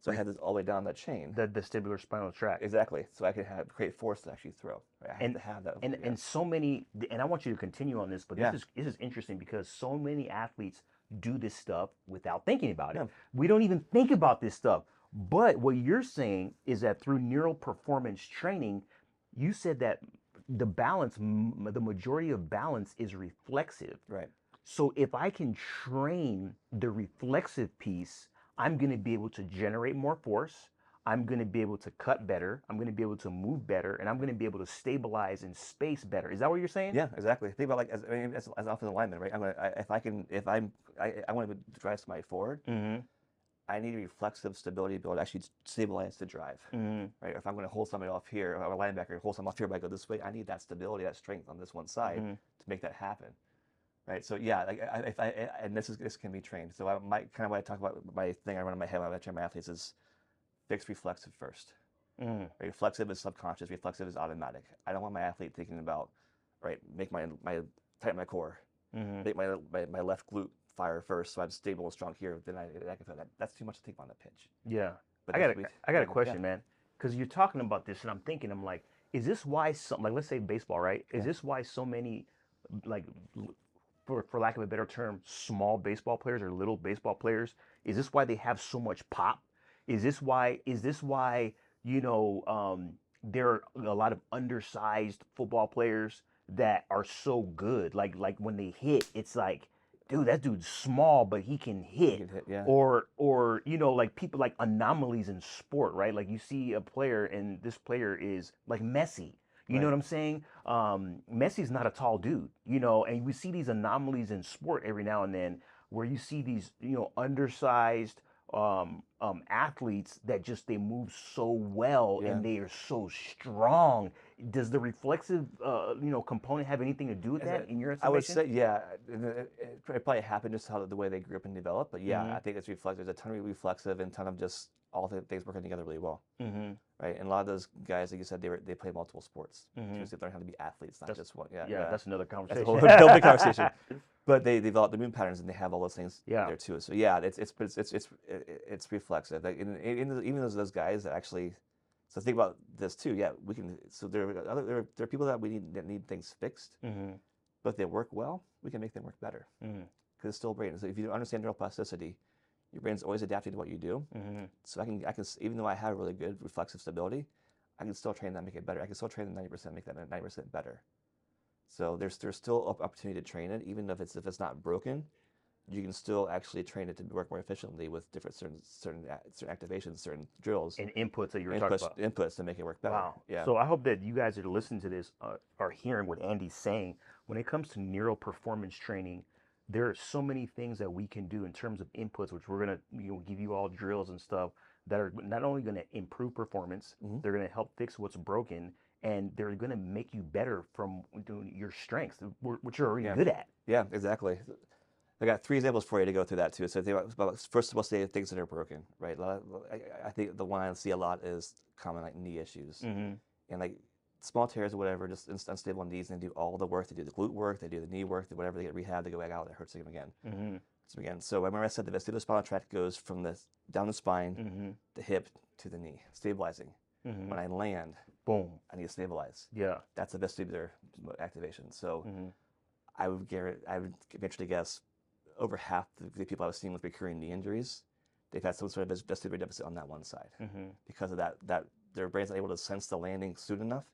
So I have this all the way down that chain. The vestibular spinal tract. Exactly. So I can create force to actually throw. Right? I have to have that. And so many. And I want you to continue on this, but this is interesting because so many athletes do this stuff without thinking about it. We don't even think about this stuff. But what you're saying is that through neural performance training, you said that the majority of balance is reflexive. Right. So if I can train the reflexive piece, I'm going to be able to generate more force. I'm going to be able to cut better. I'm going to be able to move better, and I'm going to be able to stabilize in space better. Is that what you're saying? Yeah, exactly. Think about as offensive lineman, right? I want to drive somebody forward. I need reflexive stability to be able to actually stabilize the drive. Right? If I'm going to hold somebody off here, or a linebacker hold somebody off here, but I go this way, I need that stability, that strength on this one side to make that happen. Right. So yeah, and this can be trained. So when I talk about my thing I run in my head when I train my athletes is fix reflexive first. Right? Reflexive is subconscious. Reflexive is automatic. I don't want my athlete thinking about make my tighten my core, make my left glute fire first, so I'm stable and strong here. Then I can feel that. That's too much to think about on the pitch. Yeah. But I got a question, man, because you're talking about this, and I'm like, is this why let's say baseball, right? Is this why so many for lack of a better term, small baseball players or little baseball players? Is this why they have so much pop? Is this why there are a lot of undersized football players that are so good? Like when they hit, it's like, dude, that dude's small, but he can hit. Or like people like anomalies in sport, right? Like you see a player and this player is like Messi. You know what I'm saying? Messi's not a tall dude, and we see these anomalies in sport every now and then where you see these, undersized, athletes that just they move so well Yeah. and they are so strong. Does the reflexive component have anything to do with that in your I would estimation? say, yeah, and it probably happened just how the way they grew up and developed. But yeah, Mm-hmm. I think it's reflexive. There's a ton of reflexive and ton of just all the things working together really well, Mm-hmm. right? And a lot of those guys, like you said, they play multiple sports Mm-hmm. too, so they learn how to be athletes, not That's just one. Yeah, yeah, yeah. that's another That's a conversation. whole big conversation. But they develop the movement patterns and they have all those things Yeah. there too. So yeah, it's reflexive. Like even those guys that actually. So think about this too. Yeah, we can. So there are people that need things fixed, Mm-hmm. but if they work well, we can make them work better Mm-hmm. because it's still a brain. So if you understand neuroplasticity, your brain's always adapting to what you do. Mm-hmm. So I can even though I have really good reflexive stability, I can still train that, make it better. I can still train the 90%, make that 90% better. So there's still opportunity to train it, even if it's not broken. You can still actually train it to work more efficiently with different certain activations, certain drills, And inputs that you were talking about. inputs to make it work better. Wow. Yeah. So I hope that you guys that are listening to this are hearing what Andy's saying. When it comes to neural performance training, there are so many things that we can do in terms of inputs, which we're gonna give you all drills and stuff that are not only gonna improve performance, Hmm. they're gonna help fix what's broken, and they're gonna make you better from doing your strengths, which you're already Yeah. good at. Yeah. Exactly. I got 3 examples for you to go through that too. So first of all, say things that are broken, right? I think the one I see a lot is common like knee issues Mm-hmm. and like small tears or whatever, just unstable knees, and they do all the work. They do the glute work, they do the knee work, whatever. They get rehab, they go back out, it hurts them again. Mm-hmm. So again, so I remember I said the vestibular spinal tract goes from the down the spine, Mm-hmm. the hip to the knee, stabilizing. Mm-hmm. When I land, Boom. I need to stabilize. Yeah. That's a vestibular activation. So Mm-hmm. I would venture to guess over half the people I was seeing with recurring knee injuries, they've had some sort of vestibular deficit on that one side. Mm-hmm. Because of that their brain's not able to sense the landing soon enough,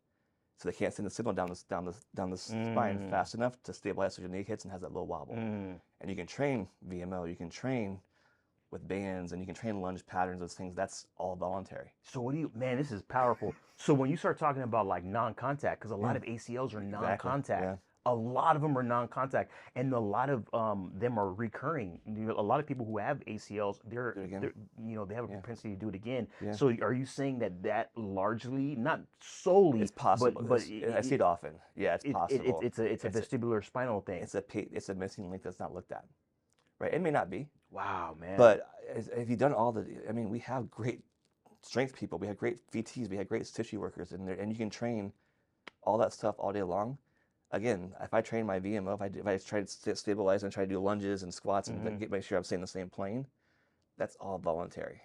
so they can't send the signal down the spine fast enough to stabilize so your knee hits and has that little wobble. Mm. And you can train VMO, you can train with bands, and you can train lunge patterns, those things. That's all voluntary. So what do you, man, this is powerful. So when you start talking about like non-contact, because a lot Yeah. of ACLs are Exactly. non-contact. Yeah. A lot of them are non-contact, and a lot of them are recurring. A lot of people who have ACLs, Do it again. they have a Yeah. propensity to do it again. Yeah. So are you saying that largely, not solely, It's possible. but I see it often. Yeah, it's possible. it's a vestibular spinal thing. It's a missing link that's not looked at. Right? It may not be. Wow, man. But have you done all the? I mean, we have great strength people. We have great VTs. We have great tissue workers in there, and you can train all that stuff all day long. Again, if I train my VMO, if I try to stabilize and try to do lunges and squats and make sure I'm staying in the same plane, that's all voluntary.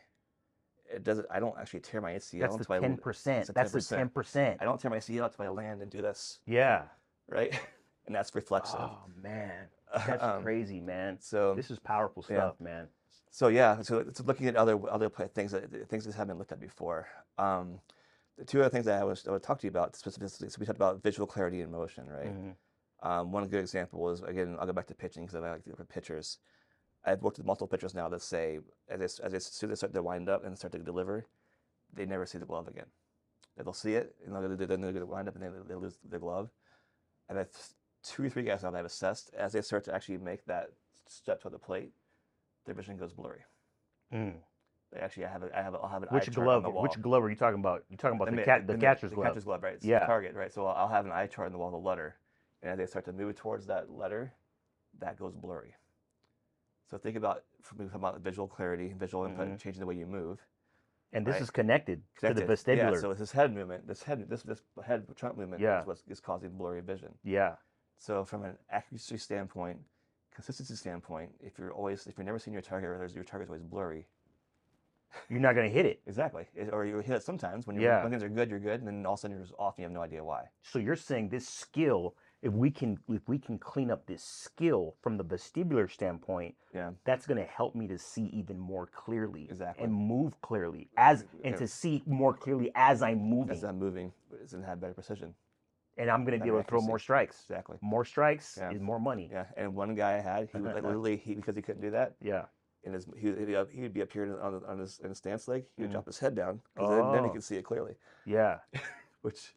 It doesn't. I don't actually tear my ACL That's the until 10%. That's the 10%. I don't tear my ACL until I land and do this. Yeah. Right, and that's reflexive. Oh man, that's crazy, man. So this is powerful stuff, man. So yeah, so looking at other things that haven't been looked at before. The two other things that I would talk to you about specifically. So we talked about visual clarity and motion, right? Mm-hmm. One good example was, again, I'll go back to pitching because I like to look at pitchers. I've worked with multiple pitchers now that say as they start to wind up and start to deliver, they never see the glove again. They'll see it and then they'll wind up and they lose the glove. And I've 2 or 3 guys now that I've assessed as they start to actually make that step to the plate, their vision goes blurry. Mm. Actually, I'll have an eye Which chart glove? on the wall. Which glove are you talking about? You're talking about the catcher's glove. The catcher's glove, right? It's Yeah. the target, right? So I'll have an eye chart on the wall, the letter, and as they start to move towards that letter, that goes blurry. So think about visual clarity, visual input, changing the way you move. And this is connected to the vestibular. Yeah. So it's this head movement, this head trunk movement is what is causing blurry vision. Yeah. So from an accuracy standpoint, consistency standpoint, if you're never seeing your target, or your target's always blurry, you're not gonna hit it. Exactly. Or you hit it sometimes when when things are good, you're good, and then all of a sudden you're off and you have no idea why. So you're saying this skill, if we can clean up this skill from the vestibular standpoint, that's gonna help me to see even more clearly, and move clearly to see more clearly as I'm moving. As I'm moving, it's gonna have better precision. And I'm gonna be able to throw more strikes. Exactly. More strikes is more money. Yeah. And one guy I had, he would literally because he couldn't do that. Yeah. And he would be up here on his stance leg. He would drop his head down because then he could see it clearly. Yeah. Which,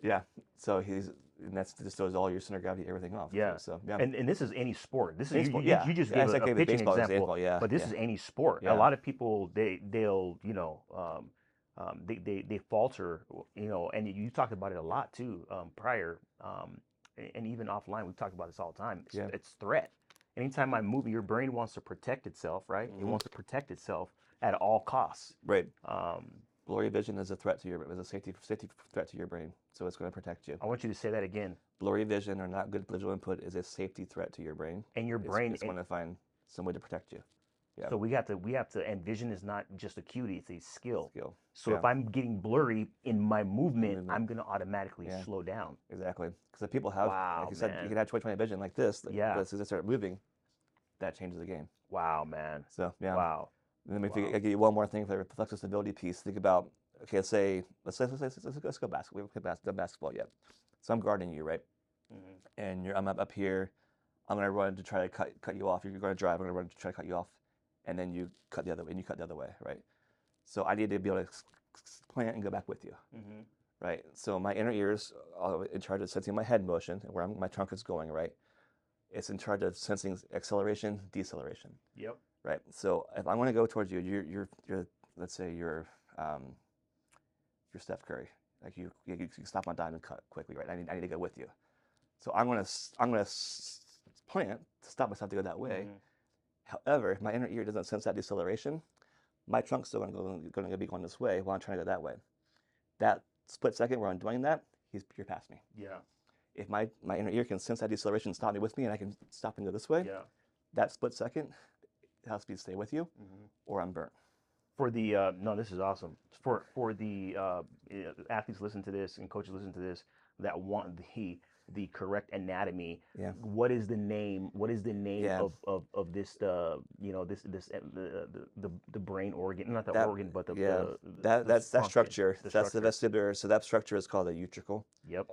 yeah. So he's and that's just throws all your center of gravity, everything off. Yeah. So yeah, And this is any sport. This is baseball. Yeah, you just yeah, gave a exactly. pitching Baseball example, Yeah, but this yeah, is any sport. A yeah. lot of people they'll they falter, and you talked about it a lot too, prior, and even offline we talked about this all the time. Yeah. It's threat. Anytime I move, your brain wants to protect itself, right? It wants to protect itself at all costs. Right. Um, Blurry vision is a threat to your, is a safety threat to your brain, so it's going to protect you. I want you to say that again. Blurry vision or not good visual input is a safety threat to your brain. And your brain is going to find some way to protect you. Yeah. So we have to, and vision is not just acuity; it's a skill. So Yeah. if I'm getting blurry in my movement, I'm going to automatically Yeah. slow down. Exactly. Because if people have, Wow, like you said, man. you can have 20/20 vision like this. Yeah. But as soon as they start moving, that changes the game. Wow, man. So yeah. Wow. And then I give you one more thing for the reflexive stability piece. Think about, okay, let's go basketball. We haven't done basketball yet. So I'm guarding you, right? And I'm up here. I'm gonna run to try to cut you off. You're gonna drive. I'm gonna run to try to cut you off, and then you cut the other way. And you cut the other way, right? So I need to be able to plant and go back with you, right? So my inner ears are in charge of sensing my head motion and where my trunk is going, right? It's in charge of sensing acceleration, deceleration. Yep. Right. So if I want to go towards you, you're let's say you're Steph Curry. Like you stop on dime and cut quickly, right? I need to go with you. So I'm gonna plant to stop myself to go that way. However, if my inner ear doesn't sense that deceleration, my trunk's still gonna be going this way while I'm trying to go that way. That split second where I'm doing that, you're past me. Yeah. If my inner ear can sense that deceleration, stop me with me, and I can stop and go this way. Yeah. That split second, it has to be stay with you, or I'm burnt. For the no, this is awesome. For the athletes listen to this and coaches listen to this that want the correct anatomy. Yeah. What is the name? What is the name of this the brain organ? Not the organ, but that's that structure. That's the structure. vestibular. So that structure is called a utricle. Yep.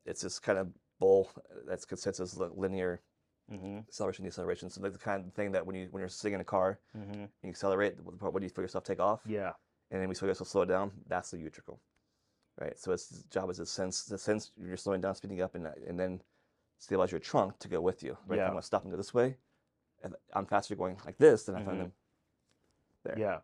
It's this kind of bowl that's consists of linear acceleration, deceleration. So the kind of thing that when you're sitting in a car, you accelerate. What do you feel yourself take off? Yeah. And then we feel yourself slow down. That's the utricle, right? So its job is to sense you're slowing down, speeding up, and then stabilize your trunk to go with you. Right? Yeah. If I'm gonna stop and go this way, and I'm faster going like this, then I find them there. Yeah.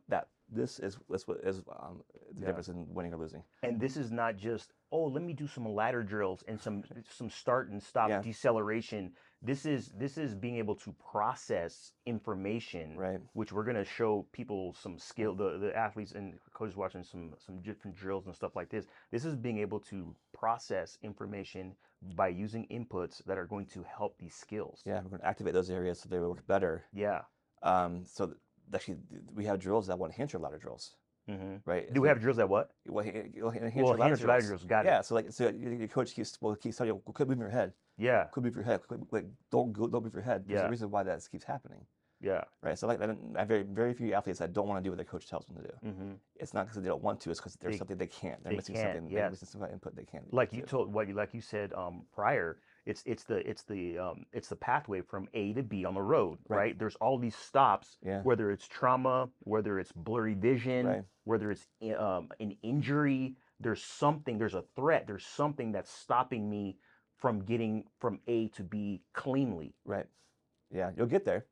This is what is the difference in winning or losing. And this is not just, oh, let me do some ladder drills and some start and stop deceleration. This is being able to process information, right? Which we're gonna show people some skill, the athletes and coaches watching some different drills and stuff like this. This is being able to process information by using inputs that are going to help these skills. Yeah, we're going to activate those areas so they work better. Yeah. So actually, we have drills that want hamstring ladder drills, right? Do we have drills that what? Well, Hamstring ladder drills. Got it. Yeah. So your coach keeps telling you, quit moving your head. Yeah. Quit moving your head. Don't move your head. There's a reason why that keeps happening. Yeah. Right. So I have very few athletes that don't want to do what their coach tells them to do. It's not because they don't want to. It's because there's something they can't. They're missing something. They're missing some input they can't. Like you said prior. It's the pathway from A to B on the road, right? There's all these stops, whether it's trauma, whether it's blurry vision, whether it's an injury. There's a threat. There's something that's stopping me from getting from A to B cleanly. Right. Yeah, you'll get there,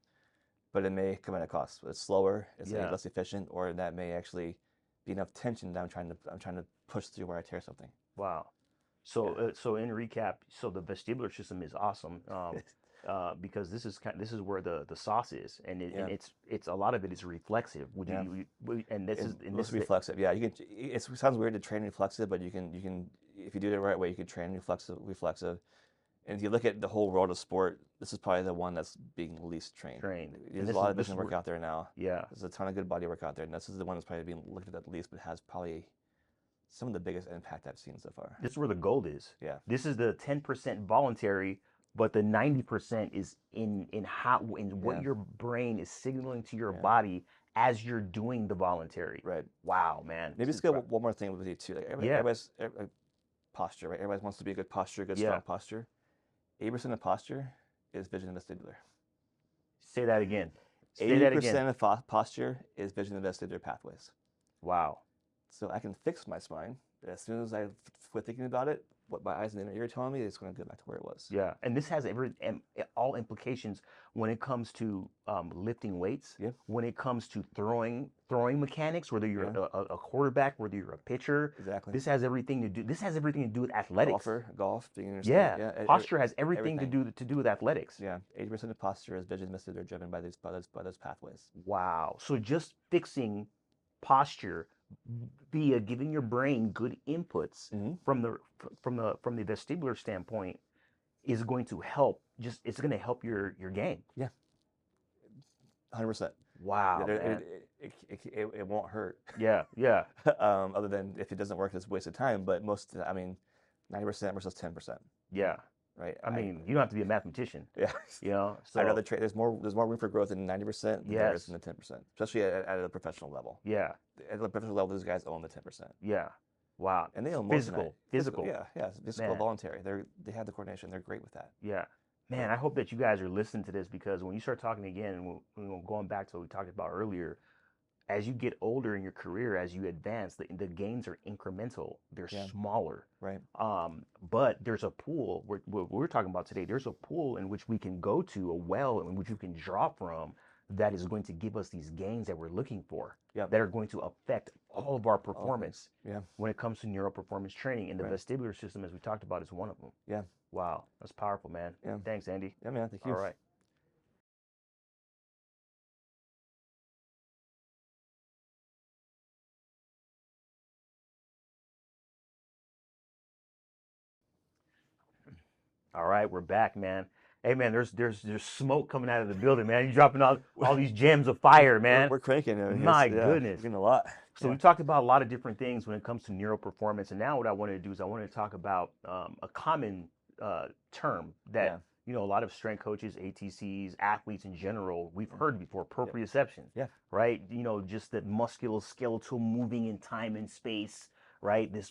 but it may come at a cost. It's slower. It's less efficient, or that may actually be enough tension that I'm trying to push through where I tear something. Wow. So so in recap, so the vestibular system is awesome because this is where the sauce is, and it's a lot of it is reflexive. It's reflexive. Yeah, you can. It sounds weird to train reflexive, but you can if you do it the right way, you can train reflexive. And if you look at the whole world of sport, this is probably the one that's being least trained. There's a lot of vision work out there now. Yeah, there's a ton of good body work out there, and this is the one that's probably being looked at least, but has probably some of the biggest impact I've seen so far. This is where the gold is. Yeah. This is the 10% voluntary, but the 90% is in what your brain is signaling to your body as you're doing the voluntary. Right. Wow, man. Maybe let's go one more thing with you too. Like everybody's posture, right? Everybody wants to be a good posture, strong posture. 80% of posture is vision and vestibular. Say that again. 80% of posture is vision and vestibular pathways. Wow. So I can fix my spine, but as soon as I quit thinking about it, what my eyes and inner ear are telling me, it's going to go back to where it was. Yeah, and this has all implications when it comes to lifting weights, Yeah. when it comes to throwing mechanics, whether you're Yeah. a quarterback, whether you're a pitcher. Exactly. This has everything to do. This has everything to do with athletics. Golf, being in your state. Yeah, Yeah. posture has everything Everything. to do with athletics. Yeah. 80% of posture is vision misted or driven by those pathways. Wow. So just fixing posture via giving your brain good inputs Mm-hmm. from the vestibular standpoint is going to help. It's going to help your game. Yeah. 100%. Wow, man. It won't hurt. Yeah, yeah, Other than if it doesn't work, it's a waste of time. But 90% versus 10%. yeah. Right. I mean, you don't have to be a mathematician, Yeah. you know. I'd rather So trade. There's more room for growth in 90% than there is yes, in the 10%, especially at a professional level. yeah, At the professional level, those guys own the 10%, yeah. Wow. and they own most of Physical, it. physical. Yeah, yeah. Physical, Man, voluntary. They have the coordination. They're great with that. yeah. Man, But I hope that you guys are listening to this because when you start talking again, and going back to what we talked about earlier, as you get older in your career, as you advance, the gains are incremental. They're yeah, smaller. right. But there's a pool. What we're talking about today. There's a pool in which we can go to, a well in which we can draw from, that is going to give us these gains that we're looking for. Yeah. That are going to affect all of our All things. performance. Yeah. When it comes to neural performance training, and the Right. vestibular system, as we talked about, is one of them. Yeah. Wow, that's powerful, man. Yeah. Thanks, Andy. Yeah, man. Thank All you. right. All right, we're back, man. Hey, man, there's smoke coming out of the building, man. You're dropping all these gems of fire, man. We're cranking. My Yeah, goodness. we're getting a lot. So Yeah. we talked about a lot of different things when it comes to neural performance, and now what I wanted to do is I wanted to talk about a common term that Yeah. a lot of strength coaches, ATCs, athletes in general, we've heard before: proprioception. Yeah. Right? Just that musculoskeletal moving in time and space. Right? This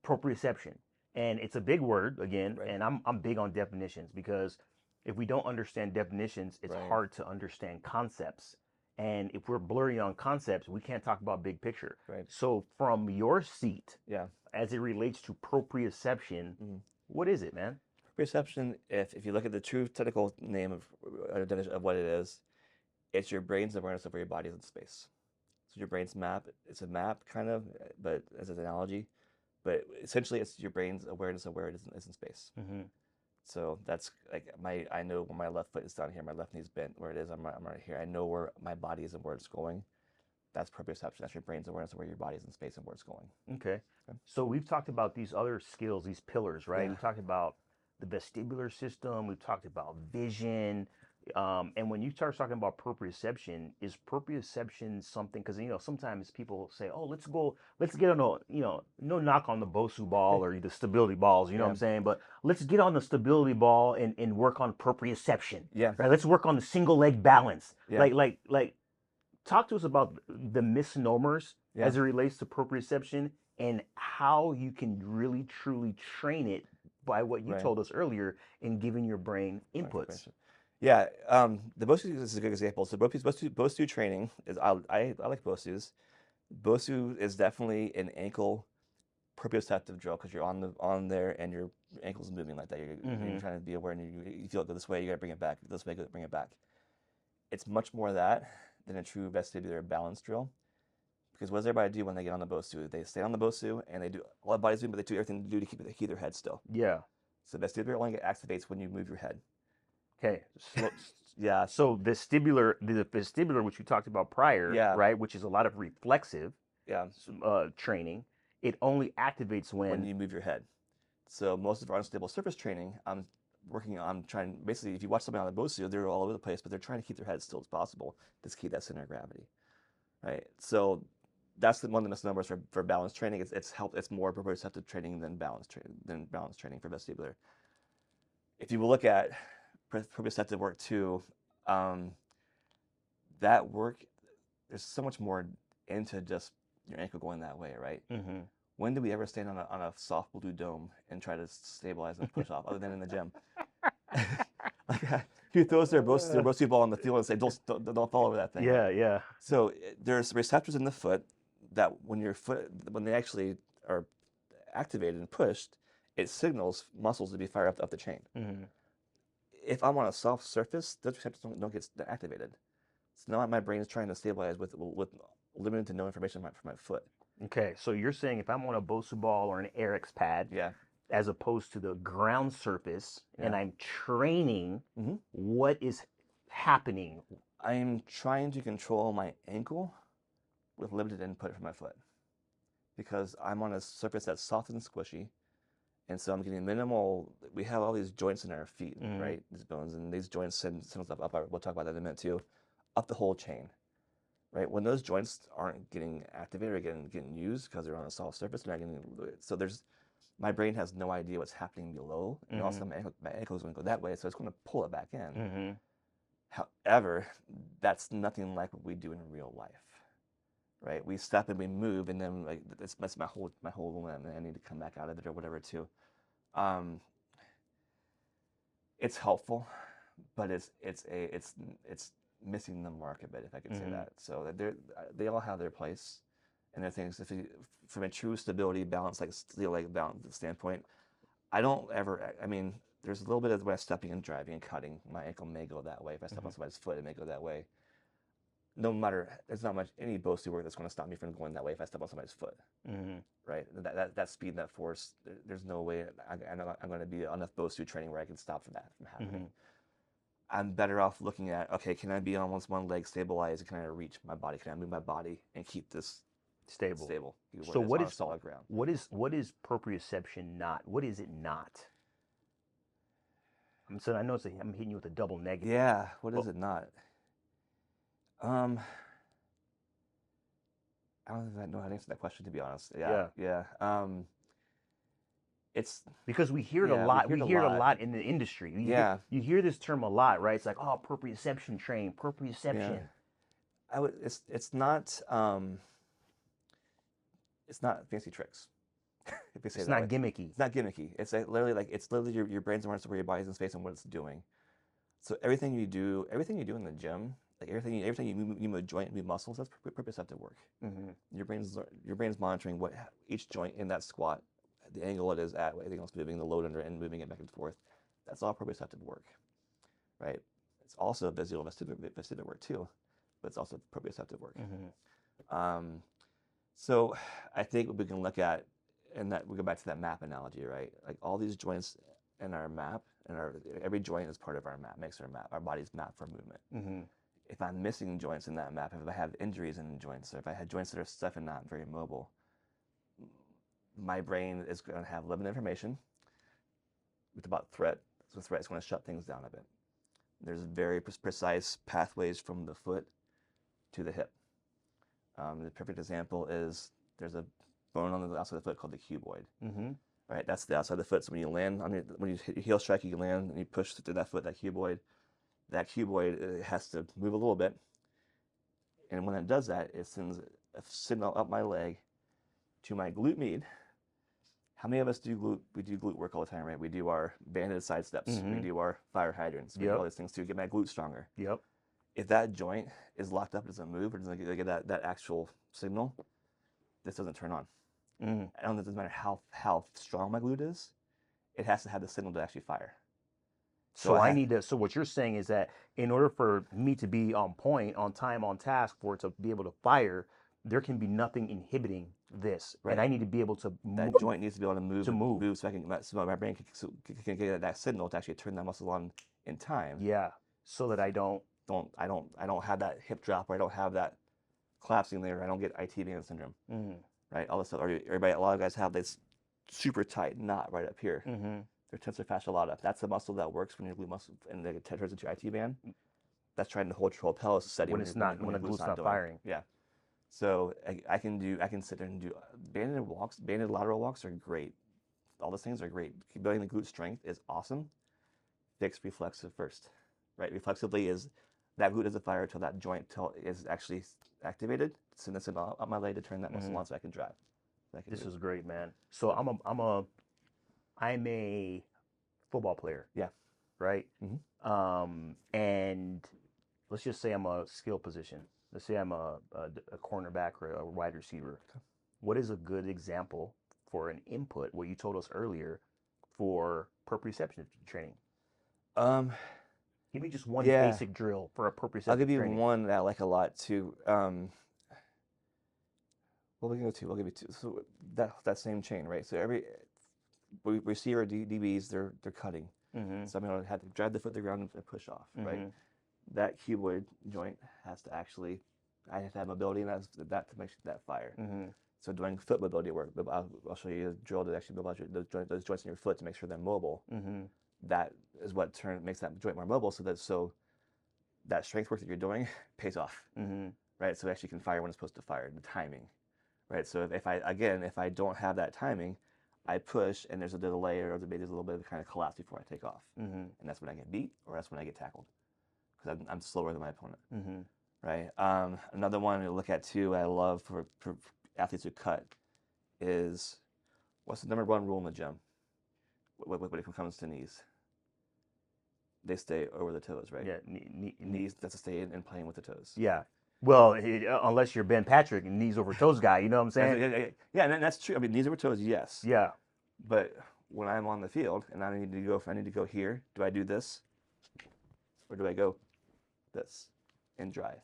proprioception, and it's a big word again, Right. and I'm big on definitions because if we don't understand definitions, it's Right. hard to understand concepts. And if we're blurry on concepts, we can't talk about big picture. Right. So from your seat, Yeah. as it relates to proprioception, what is it, man? Perception, if you look at the true technical name definition of what it is, it's your brain's awareness of where your body is in space. So your brain's map, it's a map kind of, but as an analogy, but essentially it's your brain's awareness of where it is in space. Mm-hmm. So that's like I know where my left foot is down here, my left knee's bent where it is, I'm right here. I know where my body is and where it's going. That's proprioception. That's your brain's awareness of where your body is in space and where it's going. Okay. So we've talked about these other skills, these pillars, right? Yeah. We talked about the vestibular system. We've talked about vision. And when you start talking about proprioception, is proprioception something? Because sometimes people say, "Oh, let's get on no knock on the Bosu ball or the stability balls." You know what I'm saying? But let's get on the stability ball and work on proprioception. Yeah. Right. Let's work on the single leg balance. Yeah. Like, talk to us about the misnomers Yeah. as it relates to proprioception and how you can really truly train it by what you Right. told us earlier in giving your brain inputs. Yeah, the Bosu is a good example. So Bosu training is I like Bosu's. Bosu is definitely an ankle proprioceptive drill because you're on there and your ankle's moving like that. You're trying to be aware, and you feel it go this way, you gotta bring it back. This way, bring it back. It's much more of that than a true vestibular balance drill. Because what does everybody do when they get on the Bosu? They stay on the Bosu and they do all the body's doing, but they do everything to do to keep their head still. Yeah. So vestibular only activates when you move your head. Okay. Yeah. So the vestibular, which we talked about prior, Yeah. right, which is a lot of reflexive Yeah. training, it only activates When you move your head. So most of our unstable surface training, I'm working on trying, basically, if you watch somebody on the Bosu, they're all over the place, but they're trying to keep their head as still as possible to keep that center of gravity, right? So that's one of the misnomers for balance training. It's more proprioceptive training than balance training for vestibular. If you will look at proprioceptive work too, that work, there's so much more into just your ankle going that way, right? Mm-hmm. When did we ever stand on a soft blue dome and try to stabilize and push off, other than in the gym? Who throws their Bosu ball on the field and say, don't fall over that thing? Yeah, yeah. So there's receptors in the foot that when they actually are activated and pushed, it signals muscles to be fired up the chain. Mm-hmm. If I'm on a soft surface, those receptors don't get activated. So now my brain is trying to stabilize with limited to no information from my foot. Okay, so you're saying if I'm on a Bosu ball or an Eric's pad, Yeah, as opposed to the ground surface, and yeah. I'm training, hmm what is happening? I'm trying to control my ankle with limited input from my foot because I'm on a surface that's soft and squishy, and so I'm getting minimal. We have all these joints in our feet, Mm-hmm. right? These bones, and these joints send stuff up. We'll talk about that in a minute too, up the whole chain, right? When those joints aren't getting activated or getting used because they're on a soft surface, they're not getting. So my brain has no idea what's happening below, and Mm-hmm. also my ankle is going to go that way, so it's going to pull it back in. Mm-hmm. However, that's nothing like what we do in real life, right? We step and we move, and then like that's my whole limb, and I need to come back out of it or whatever too. Um, it's helpful, but it's missing the mark a bit, if I could say Mm-hmm. that. So they all have their place, and their things. If you, from a true stability balance, like steel leg balance standpoint, I don't ever. I mean, there's a little bit of when I'm stepping and driving and cutting, my ankle may go that way. If I step Mm-hmm. on somebody's foot, it may go that way. No matter, there's not much any Bosu work that's going to stop me from going that way if I step on somebody's foot, Mm-hmm. right? That speed and that force, there's no way I'm going to be enough Bosu training where I can stop from that from Mm-hmm. happening. I'm better off looking at, okay, can I be on one leg stabilized? Can I reach my body? Can I move my body and keep this Stable. stable? So It's on a solid ground. what is proprioception not? What is it not? So I know I'm hitting you with a double negative. Yeah, what is Well, it not? Um, I don't think I know how to answer that question, to be honest. Yeah, yeah, yeah. It's because we hear it a we lot. hear We it a hear it a lot. lot in the industry. Yeah, You hear this term a lot, right? It's like, oh, proprioception train, yeah. proprioception. It's not fancy tricks. If we say it It's that not way, gimmicky. it's not gimmicky. It's literally your brain's awareness of where your body's in space and what it's doing. So everything you do in the gym, like everything you move a joint, move muscles, that's proprioceptive work. Mm-hmm. Your brain's monitoring what each joint in that squat, the angle it is at, what everything else moving, the load under it, and moving it back and forth. That's all proprioceptive work, right? It's also visual vestibular work too, but it's also proprioceptive work. Mm-hmm. Um, so I think what we can look at, and that we go back to that map analogy, right? Like all these joints in our map, and every joint is part of our map, makes our body's map for movement. Mm-hmm. If I'm missing joints in that map, if I have injuries in joints, or if I had joints that are stiff and not very mobile, my brain is going to have limited information about threat. So threat is going to shut things down a bit. There's very precise pathways from the foot to the hip. The perfect example is there's a bone on the outside of the foot called the cuboid. Mm-hmm. Right, that's the outside of the foot. So when you land when you hit your heel strike, you land and you push through that foot, that cuboid. That cuboid has to move a little bit, and when it does that, it sends a signal up my leg to my glute med. How many of us do glute? We do glute work all the time, right? We do our banded side steps. We Mm-hmm. do our fire hydrants. We do all these things to get my glute stronger. Yep. If that joint is locked up, it doesn't move, or doesn't get that actual signal, this doesn't turn on. Mm-hmm. I don't know. It doesn't matter how strong my glute is. It has to have the signal to actually fire. So I need to. So what you're saying is that in order for me to be on point, on time, on task, for it to be able to fire, there can be nothing inhibiting this, and Right. I need to be able to That move. joint needs to be able to move, so so my brain can get that signal to actually turn that muscle on in time. Yeah, so that I don't. I don't have that hip drop, or I don't have that collapsing there. I don't get IT band syndrome. Mm-hmm. Right. All this stuff. A lot of guys have this super tight knot right up here. Mm-hmm. Their tensor fascia lata. That's the muscle that works when your glute muscle and it turns into your IT band. That's trying to hold your whole pelvis steady When it's not, when the glute's not firing. Yeah. So I can sit there and do banded walks. Banded lateral walks are great. All those things are great. Building the glute strength is awesome. Fix reflexive first, right? Reflexively is that glute doesn't fire until that joint is actually activated. Send this up my leg to turn that muscle on so I can drive. This is great, man. So I'm a football player. Yeah. Right. Mm-hmm. And let's just say I'm a skill position. Let's say I'm a cornerback or a wide receiver. Okay. What is a good example for an input? What you told us earlier, for proprioception training? Um, Give me just one yeah, basic drill for a I'll give proprioceptive you training. one that I like a lot too. What we can go to? I'll give you two. So that same chain, right? So every we see our DBs, they're cutting. Mm-hmm. So I'm gonna have to drive the foot to the ground and push off, right? Mm-hmm. That cuboid joint has to actually, I have to have mobility in that to make that fire. Mm-hmm. So doing foot mobility work, I'll show you a drill to actually mobilize those joints in your foot to make sure they're mobile. Mm-hmm. That is what makes that joint more mobile, so that strength work that you're doing pays off, Mm-hmm. right? So it actually can fire when it's supposed to fire, the timing, right? So if I don't have that timing, I push and there's a delay or maybe there's a little bit of kind of collapse before I take off, Mm-hmm. and that's when I get beat or that's when I get tackled because I'm slower than my opponent, Mm-hmm. right? Another one to look at too, I love for athletes who cut is what's the number one rule in the gym when it comes to knees? They stay over the toes, right? Yeah. Knees, that's to stay in and playing with the toes. Yeah. Well, unless you're Ben Patrick, knees over toes guy, you know what I'm saying? Yeah, and that's true. I mean, knees over toes, yes. Yeah. But when I'm on the field and I need to go here, do I do this or do I go this and drive?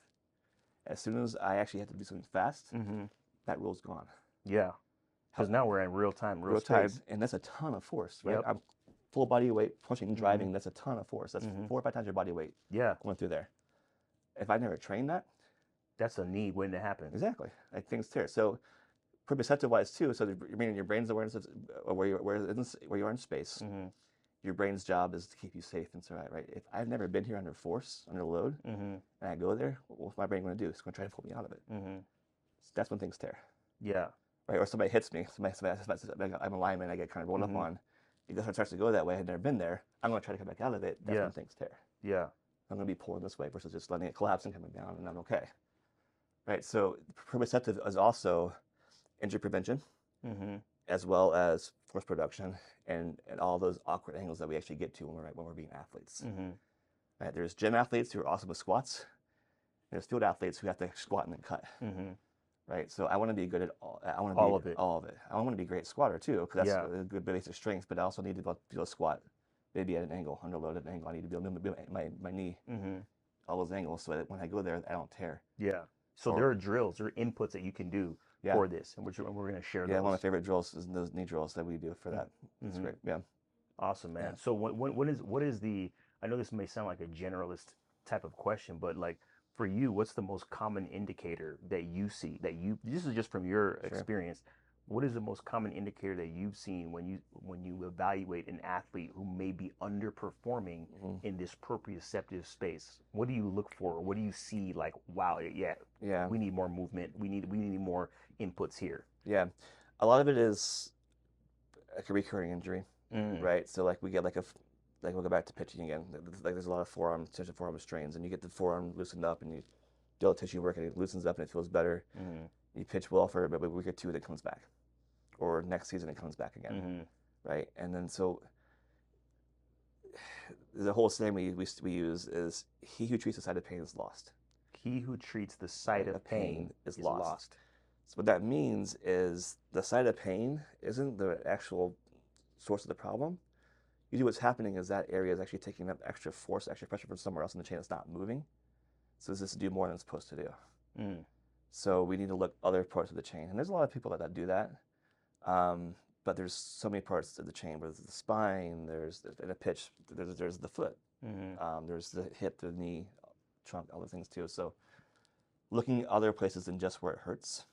As soon as I actually have to do something fast, Mm-hmm. that rule's gone. Yeah. Because now we're in real time, real time, space. and that's a ton of force, right? Yep. I'm full body weight pushing, driving. That's a ton of force. That's Mhm. 4 or 5 times your body weight Yeah. going through there. If I never trained that, That's a need when it happens. exactly, like things tear. So proprioceptive wise too. So meaning your brain's awareness of where you are in space. Mm-hmm. Your brain's job is to keep you safe and survive, right? If I've never been here under force, under load, Mm-hmm. and I go there, what's my brain going to do? It's going to try to pull me out of it. Mm-hmm. So that's when things tear, Yeah. right? Or somebody hits me. I'm a lineman. I get kind of rolled up on. It starts to go that way. I've never been there. I'm going to try to come back out of it. That's when things tear. Yeah. I'm going to be pulling this way versus just letting it collapse and coming down, and I'm okay, right? So proprioceptive is also injury prevention, Mm-hmm. as well as force production and all those awkward angles that we actually get to when we're being athletes. Mm-hmm. Right? There's gym athletes who are awesome with squats. There's field athletes who have to squat and then cut. Mm-hmm. Right? So I want to be good at all. I want to All be of it. all of it. I want to be a great squatter too, because that's Yeah. a good basic strength. But I also need to be able to squat, maybe at an angle, under loaded angle. I need to be able to move my knee, Mm-hmm. all those angles, so that when I go there, I don't tear. Yeah. So there are drills, there are inputs that you can do Yeah. for this, and we're going to share Yeah, those. one of my favorite drills is those knee drills that we do for that. It's Mhm. great. Yeah. Awesome, man. Yeah. So what is the, I know this may sound like a generalist type of question, but like for you, what's the most common indicator that you see this is just from your experience. What is the most common indicator that you've seen when you evaluate an athlete who may be underperforming in this proprioceptive space? What do you look for? What do you see like, wow, Yeah. we need more movement. We need more inputs here. Yeah. A lot of it is like a recurring injury, Mm. right? So like we get like we'll go back to pitching again. Like there's a lot of potential forearm strains, and you get the forearm loosened up, and you do all the tissue work, and it loosens up, and it feels better. Mm-hmm. You pitch well for maybe a week or two, and it comes back, or next season it comes back again, Mm-hmm. right? And then so the whole saying we use is he who treats the site of pain is lost. He who treats the site of pain is lost. So what that means is the site of pain isn't the actual source of the problem. Usually what's happening is that area is actually taking up extra force, extra pressure from somewhere else in the chain that's not moving. So this is to do more than it's supposed to do. Mm. So we need to look other parts of the chain. And there's a lot of people that do that. But there's so many parts of the chain. There's the spine, there's in a pitch, there's the foot, there's the hip, the knee, trunk, other things too. So looking other places than just where it hurts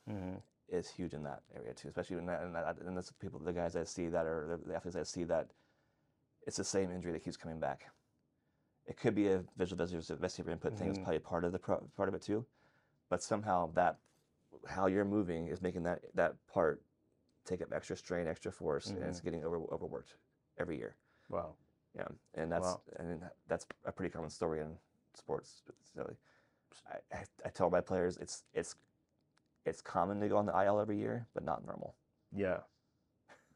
is huge in that area too, especially in that, and that's the guys I see that are the athletes I see that it's the same injury that keeps coming back. It could be a vestibular input thing is probably part of it too, but somehow that how you're moving is making that part take up extra strain, extra force, and it's getting overworked every year. Wow. Yeah, and that's a pretty common story in sports. So I tell my players it's common to go on the IL every year, but not normal. Yeah.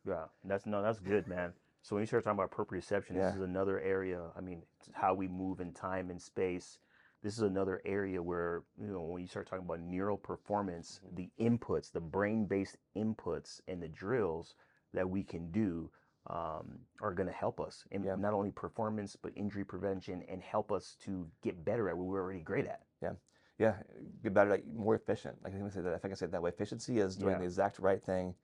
Yeah. That's good, man. So when you start talking about proprioception, this is another area. I mean, how we move in time and space. This is another area where, when you start talking about neural performance, the inputs, the brain-based inputs and the drills that we can do are going to help us in Yeah. not only performance but injury prevention and help us to get better at what we're already great at. Yeah. Yeah. Get better, like more efficient. Like I can say that. If I can say it that way, efficiency is doing Yeah. the exact right thing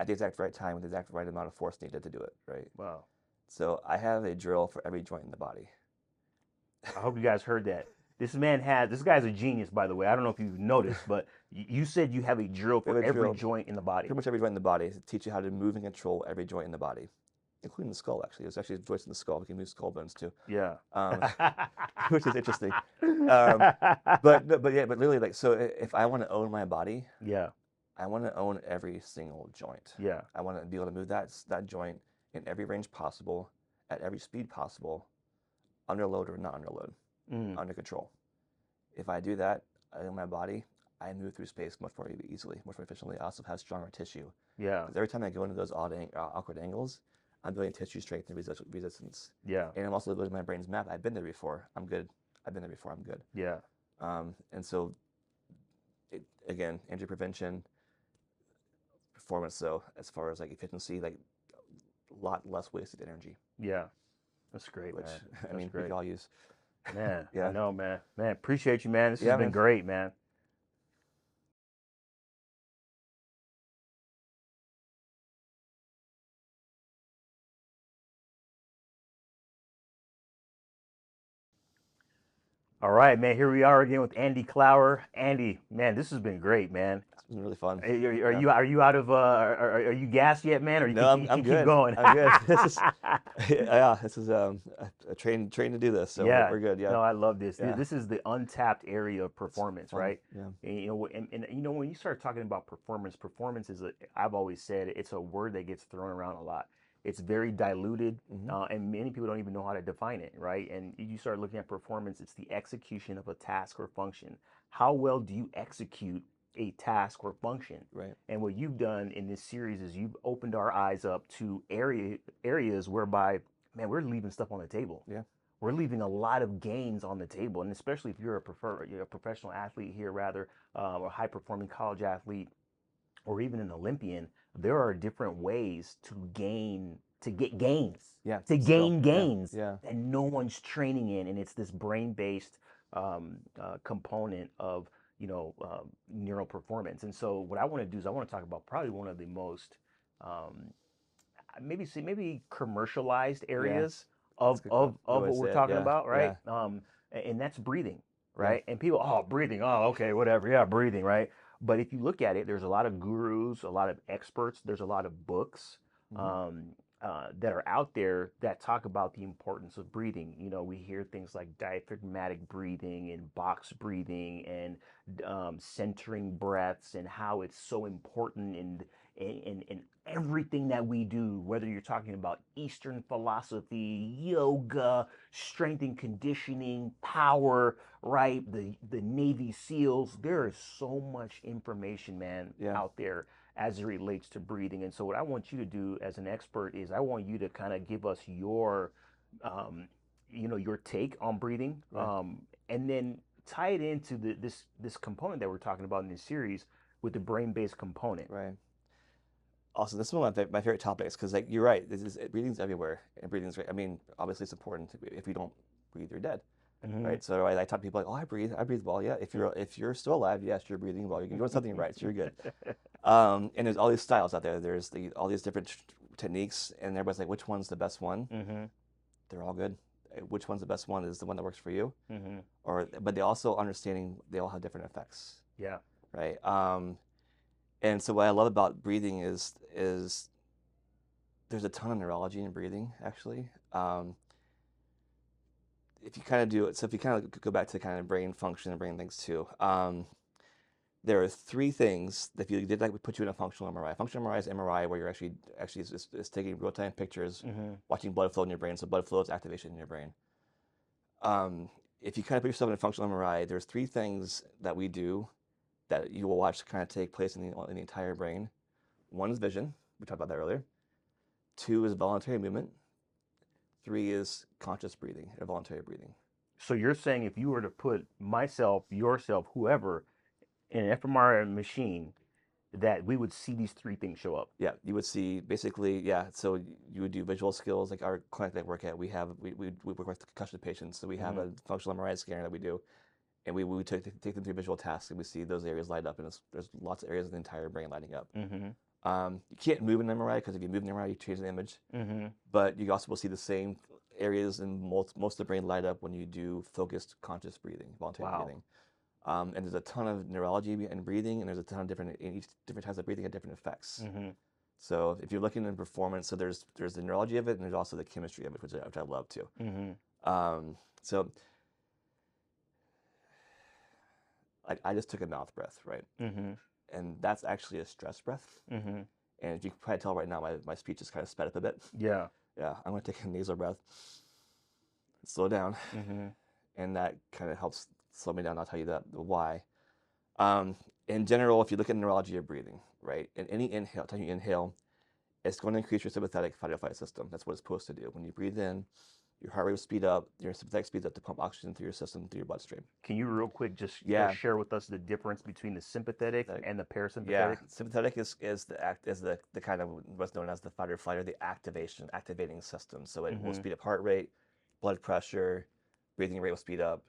at the exact right time with the exact right amount of force needed to do it. Right. Wow. So I have a drill for every joint in the body. I hope you guys heard that. This guy's a genius, by the way. I don't know if you've noticed, but you said you have a drill We for have a every drill, joint in the body. pretty much every joint in the body, to teach you how to move and control every joint in the body, including the skull. Actually, there's actually joints in the skull. We can move skull bones too, Yeah. um, which is interesting. But literally, like, so if I want to own my body, Yeah. I want to own every single joint. Yeah. I want to be able to move that joint in every range possible, at every speed possible, under load or not under load, Mm. under control. If I do that in my body, I move through space much more easily, much more efficiently. I also have stronger tissue. Yeah. Because every time I go into those awkward angles, I'm building tissue strength and resistance. Yeah. And I'm also building my brain's map. I've been there before. I'm good. I've been there before. I'm good. Yeah. And so, again, injury prevention, performance. So as far as like efficiency, like a lot less wasted energy, Yeah. That's great, which man. I That's mean we great. could all use. Man, I Yeah. know, man. Man, appreciate you, man. This has Yeah, been man. great, man. All right, man. Here we are again with Andy Clower. Andy, man, this has been great, man. It's been really fun. Are Yeah. you out of are you gassed yet, man? Or you No, can I'm you can keep good. going? I'm good. This is yeah. This is a train to do this, so Yeah, we're good. Yeah. no, I love this. Yeah. This is the untapped area of It's performance, fun. right? Yeah. And, when you start talking about performance, performance is I've always said it's a word that gets thrown around a lot. It's very diluted, Hmm. and many people don't even know how to define it, right? And you start looking at performance, it's the execution of a task or function. How well do you execute a task or function? Right. And what you've done in this series is you've opened our eyes up to areas whereby, man, we're leaving stuff on the table. Yeah. We're leaving a lot of gains on the table, and especially if you're a professional athlete here, rather, or high performing college athlete, or even an Olympian, there are different ways to get gains, Yeah. to Skill. gain Yeah. gains Yeah. that no one's training in, and it's this brain based component of neural performance. And so, what I want to do is I want to talk about probably one of the most um, maybe commercialized Yeah. areas That's of good. of Good of way to what we're say it. talking Yeah. about, Yeah. right? And that's breathing, Yeah. right? And people, oh, breathing, oh, okay, whatever, yeah, breathing, right? But if you look at it, there's a lot of gurus, a lot of experts, there's a lot of books Hmm. um, that are out there that talk about the importance of breathing. We hear things like diaphragmatic breathing and box breathing and centering breaths and how it's so important in everything that we do, whether you're talking about Eastern philosophy, yoga, strength and conditioning, power, right? The Navy SEALs. There is so much information, man, Yeah. out there as it relates to breathing. And so, what I want you to do as an expert is I want you to kind of give us um, your take on breathing, Right. and then tie it into this component that we're talking about in this series with the brain-based component. Right. Also, this is one of my favorite topics because, like, you're right. Breathing's everywhere, and breathing's great. I mean, obviously, it's important. If you don't breathe, you're dead, Hmm. right? So I talk to people like, "Oh, I breathe well." Yeah, if you're still alive, yes, you're breathing well. You're doing something right, so you're good. And there's all these styles out there. There's all these different techniques, and everybody's like, "Which one's the best one?" Hmm. They're all good. Which one's the best one is the one that works for you, Hmm. but they also understanding they all have different effects, Yeah. right? And so what I love about breathing is there's a ton of neurology in breathing, actually. If you kind of do it, so if you kind of go back to kind of brain function and brain things too, there are three things that if you did like we put you in a functional MRI. Functional MRI is MRI where you're actually is taking real time pictures, Hmm. watching blood flow in your brain. So blood flow is activation in your brain. If you kind of put yourself in a functional MRI, there's three things that we do that you will watch kind of take place in the entire brain. One is vision. We talked about that earlier. Two is voluntary movement. Three is conscious breathing or voluntary breathing. So you're saying if you were to put myself, yourself, whoever, in an fMRI machine, that we would see these three things show up. Yeah, you would see basically, yeah. So you would do visual skills, like our clinic that I work at. We work with concussion patients, so we have a functional MRI scanner that we do, and we take them through visual tasks, and we see those areas light up, and there's lots of areas of the entire brain lighting up. You can't move an MRI because if you move an MRI, you change the image. But you also will see the same areas in most of the brain light up when you do focused conscious breathing, voluntary Wow. breathing. And there's a ton of neurology in breathing, and there's a ton of different types of breathing have different effects. So if you're looking at performance, so there's the neurology of it, and there's also the chemistry of it, which I love too. So I just took a mouth breath, right? And that's actually a stress breath. And as you can probably tell right now, my speech is kind of sped up a bit. Yeah. Yeah, I'm going to take a nasal breath, slow down, and that kind of helps slow me down. I'll tell you the why. In general, if you look at neurology of breathing, right, in any inhale, time you inhale, it's going to increase your sympathetic fight or flight system. That's what it's supposed to do. When you breathe in, your heart rate will speed up, your sympathetic speeds up to pump oxygen through your system, through your bloodstream. Can you real quick just Yeah. share with us the difference between the sympathetic and the parasympathetic? Yeah, sympathetic is the kind of what's known as the fight or flight, or the activating system. So it will speed up heart rate, blood pressure, breathing rate will speed up.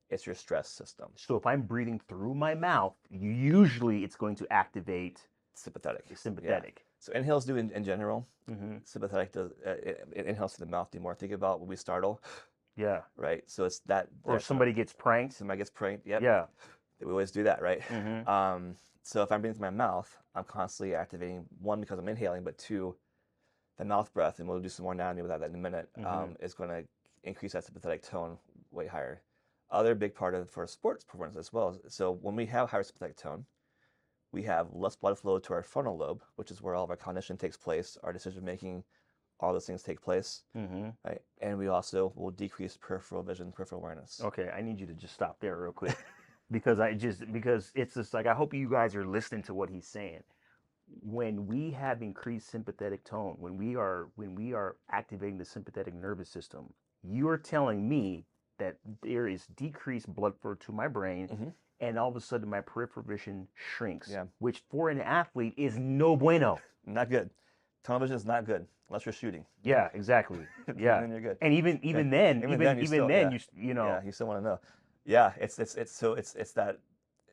It's your stress system. So if I'm breathing through my mouth, usually it's going to activate sympathetic. Sympathetic. Yeah. So inhales do in general. Sympathetic does inhales to the mouth do more. Think about when we startle. Yeah. Right. So it's that. Or somebody gets pranked. Somebody gets pranked. Yep. Yeah. We always do that, right? So if I'm breathing through my mouth, I'm constantly activating, one, because I'm inhaling, but two, the mouth breath, and we'll do some more anatomy with that in a minute, is going to increase that sympathetic tone way higher. Other big part of it for sports performance as well. So when we have higher sympathetic tone, we have less blood flow to our frontal lobe, which is where all of our cognition takes place, our decision making, all those things take place, right? And we also will decrease peripheral vision, peripheral awareness. Okay, I need you to just stop there real quick. because it's just like, I hope you guys are listening to what he's saying. When we have increased sympathetic tone, when we are activating the sympathetic nervous system, you are telling me that there is decreased blood flow to my brain, and all of a sudden my peripheral vision shrinks, which for an athlete is no bueno. Not good. Tunnel vision is not good unless you're shooting. Yeah, exactly. Yeah, then you're good. And even then, you know. Yeah, you still want to know. Yeah, it's that,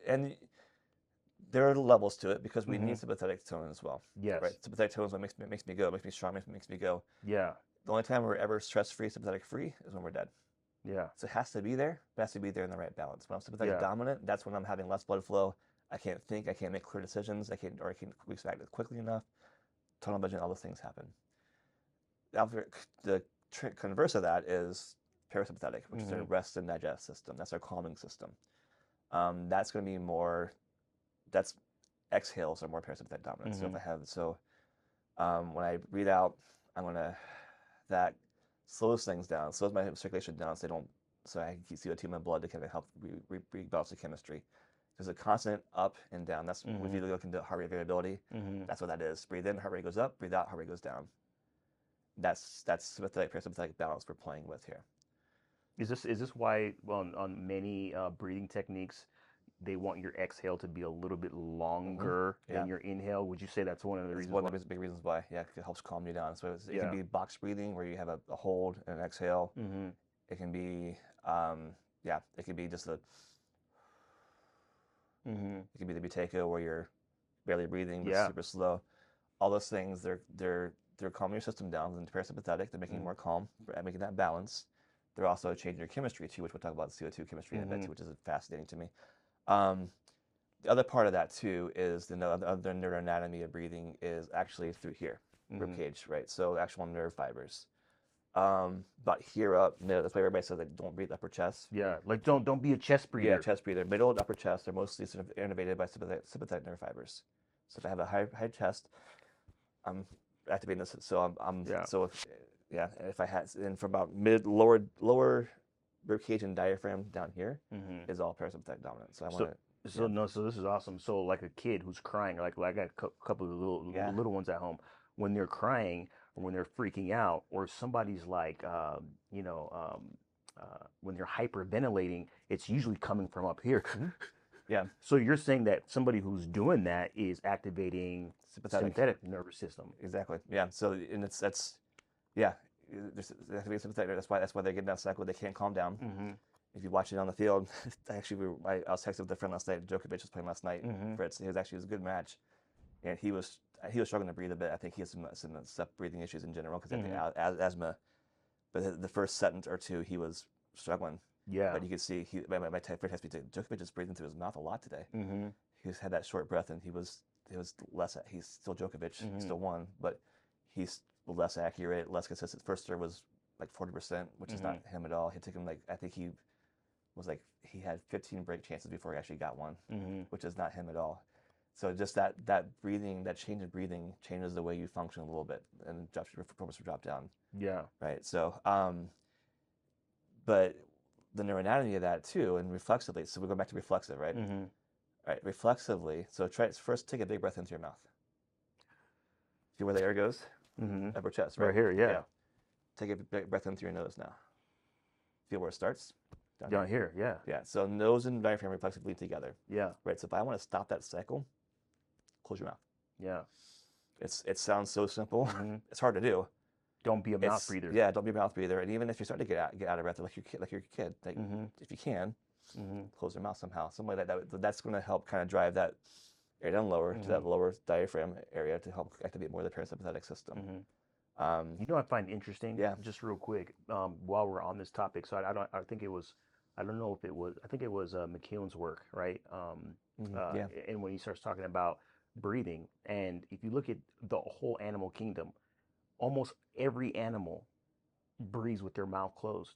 and there are levels to it because we need sympathetic tone as well. Yes. Right. Sympathetic tone is what makes me go, makes me strong, makes me go. Yeah. The only time we're ever stress-free, sympathetic-free is when we're dead. Yeah. So it has to be there, but it has to be there in the right balance. When I'm sympathetic dominant, that's when I'm having less blood flow. I can't think, I can't make clear decisions, I can't react quickly enough. Tunnel vision, all those things happen. The converse of that is parasympathetic, which is our rest and digest system. That's our calming system. That's going to be more. That's exhales are more parasympathetic dominant. So if I have when I breathe out, I'm gonna that slows things down, slows my circulation down, so I can keep CO2 in my blood to kind of help rebalance the chemistry. There's a constant up and down. That's if you look into heart rate variability. That's what that is. Breathe in, heart rate goes up. Breathe out, heart rate goes down. That's sympathetic parasympathetic balance we're playing with here. Is this why on many breathing techniques they want your exhale to be a little bit longer than your inhale? Would you say that's one of the reasons? One of the big reasons why. Yeah, it helps calm you down. So it can be box breathing where you have a hold and an exhale. It can be it can be just a. It can be the buteyko where you're barely breathing, but super slow. All those things, they're calming your system down. And parasympathetic, they're making you more calm, making that balance. They're also changing your chemistry too, which we'll talk about CO2 chemistry in a bit too, which is fascinating to me. The other part of that too is the other neuroanatomy of breathing is actually through here, rib cage, right? So actual nerve fibers. But here up, that's why everybody says like don't breathe upper chest. Yeah, like don't be a chest breather. Yeah, chest breather. Middle and upper chest are mostly sort of innervated by sympathetic nerve fibers. So if I have a high chest, I'm activating this. So if I had, and from about lower rib cage and diaphragm down here is all parasympathetic dominant. So I want to. So this is awesome. So like a kid who's crying, like I got a couple of little ones at home, when they're crying or when they're freaking out, or somebody's like, when they're hyperventilating, it's usually coming from up here. Yeah, So you're saying that somebody who's doing that is activating sympathetic. sympathetic nervous system. Exactly. Yeah. So and that's yeah. They have to be sympathetic. That's why they get in that cycle. They can't calm down. Mm-hmm. If you watch it on the field, actually, I was texting with a friend last night. Djokovic was playing last night. Mm-hmm. Fritz, it was a good match, and he was struggling to breathe a bit. I think he has some breathing issues in general because he had the asthma. But the first set or two, he was struggling. Yeah. But you could see my favorite has to be Djokovic is breathing through his mouth a lot today. Mm-hmm. He's had that short breath, and he was less. He's still Djokovic, still won, but he's less accurate, less consistent. First serve was like 40%, which is not him at all. It took him I think he had 15 break chances before he actually got one, which is not him at all. So just that breathing, that change in breathing changes the way you function a little bit, and drops your performance will drop down. Yeah. Right. So, but the neuroanatomy of that too, and reflexively. So we go back to reflexive, right? Mm-hmm. Right. Reflexively. So first take a big breath into your mouth. See where the air goes? Mm-hmm. Upper chest, right? Right here, yeah. Take a big breath in through your nose now. Feel where it starts? Down here, yeah. Yeah. So nose and diaphragm reflexively together. Yeah. Right. So if I want to stop that cycle, close your mouth. Yeah. It sounds so simple. It's hard to do. Don't be a mouth breather. Yeah, don't be a mouth breather. And even if you're starting to get out of breath, like your kid, if you can, close your mouth somehow. Something like that's going to help kind of drive that air down lower to that lower diaphragm area to help activate more of the parasympathetic system. You know, I find interesting. Yeah. Just real quick, while we're on this topic, so I think it was, I don't know if it was, I think it was McKeown's work, right? Yeah. And when he starts talking about breathing, and if you look at the whole animal kingdom, almost every animal breathes with their mouth closed.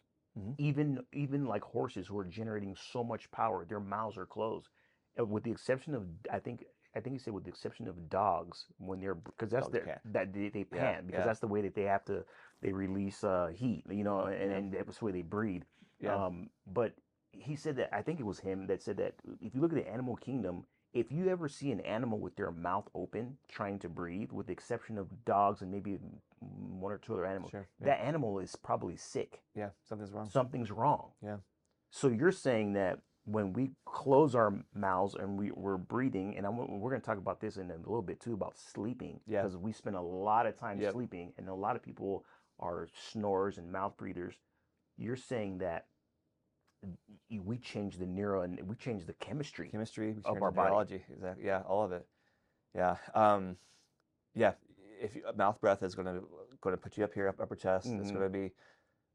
Even like horses who are generating so much power, their mouths are closed, with the exception of I think he said with the exception of dogs when they're because that's they pant because that's the way that they release heat, you know, and that's the way they breathe. Yeah. But he said that I think it was him that said that if you look at the animal kingdom, if you ever see an animal with their mouth open trying to breathe, with the exception of dogs and maybe one or two other animals, that animal is probably sick. Yeah, something's wrong. Something's wrong. Yeah. So you're saying that when we close our mouths and we're breathing, and we're going to talk about this in a little bit too about sleeping, because we spend a lot of time sleeping, and a lot of people are snorers and mouth breathers. You're saying that we change the neuro and we change the chemistry of our biology. Exactly. Yeah, all of it. Yeah. Yeah. Mouth breath is going to put you up here, upper chest. It's going to be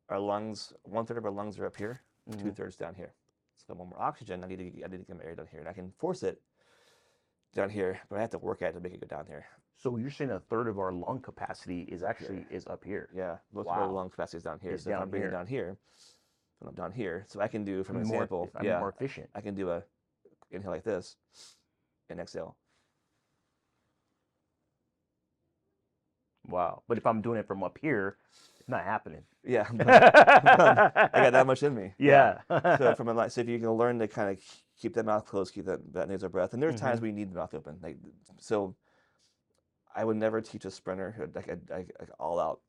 our lungs. 1/3 of our lungs are up here, 2/3 down here. So I want more oxygen. I need to get my air down here, and I can force it down here, but I have to work at it to make it go down here. So you're saying 1/3 of our lung capacity is actually is up here. Yeah, most of our lung capacity is down here. So if I'm breathing down here, then I'm down here. So I can do, for example, I'm more efficient. I can do a inhale like this, and exhale. Wow. But if I'm doing it from up here, it's not happening. Yeah. I got that much in me. Yeah. So so if you can learn to kind of keep that mouth closed, keep that nasal breath, and there's times where you need the mouth open. So I would never teach a sprinter like all out,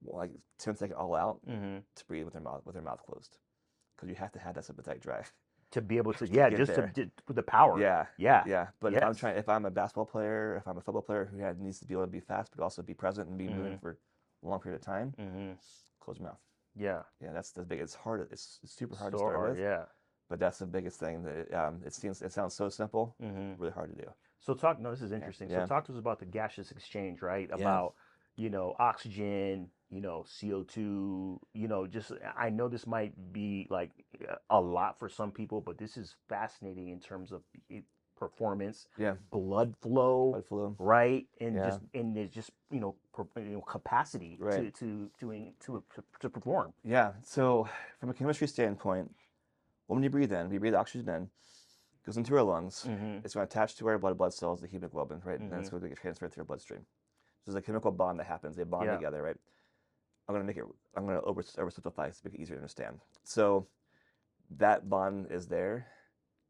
like 10-second all out to breathe with their mouth closed, because you have to have that sympathetic drive. To be able to, just with the power. Yeah. But if I'm a basketball player, if I'm a football player who needs to be able to be fast, but also be present and be moving for a long period of time, close your mouth. Yeah. Yeah, that's the big. It's hard. It's super hard so to start with. Yeah. But that's the biggest thing. That it sounds so simple, really hard to do. So this is interesting. So talk to us about the gaseous exchange, right? About oxygen, CO2, just, I know this might be like a lot for some people, but this is fascinating in terms of performance, blood flow, right? And there's just, capacity to perform. Yeah. So from a chemistry standpoint, when you breathe in, we breathe oxygen in, goes into our lungs. It's going to attach to our blood cells, the hemoglobin, right? And then it's going to get transferred through our bloodstream. So there's a chemical bond that happens. They bond together, right? I'm going to oversimplify so make it easier to understand. So that bond is there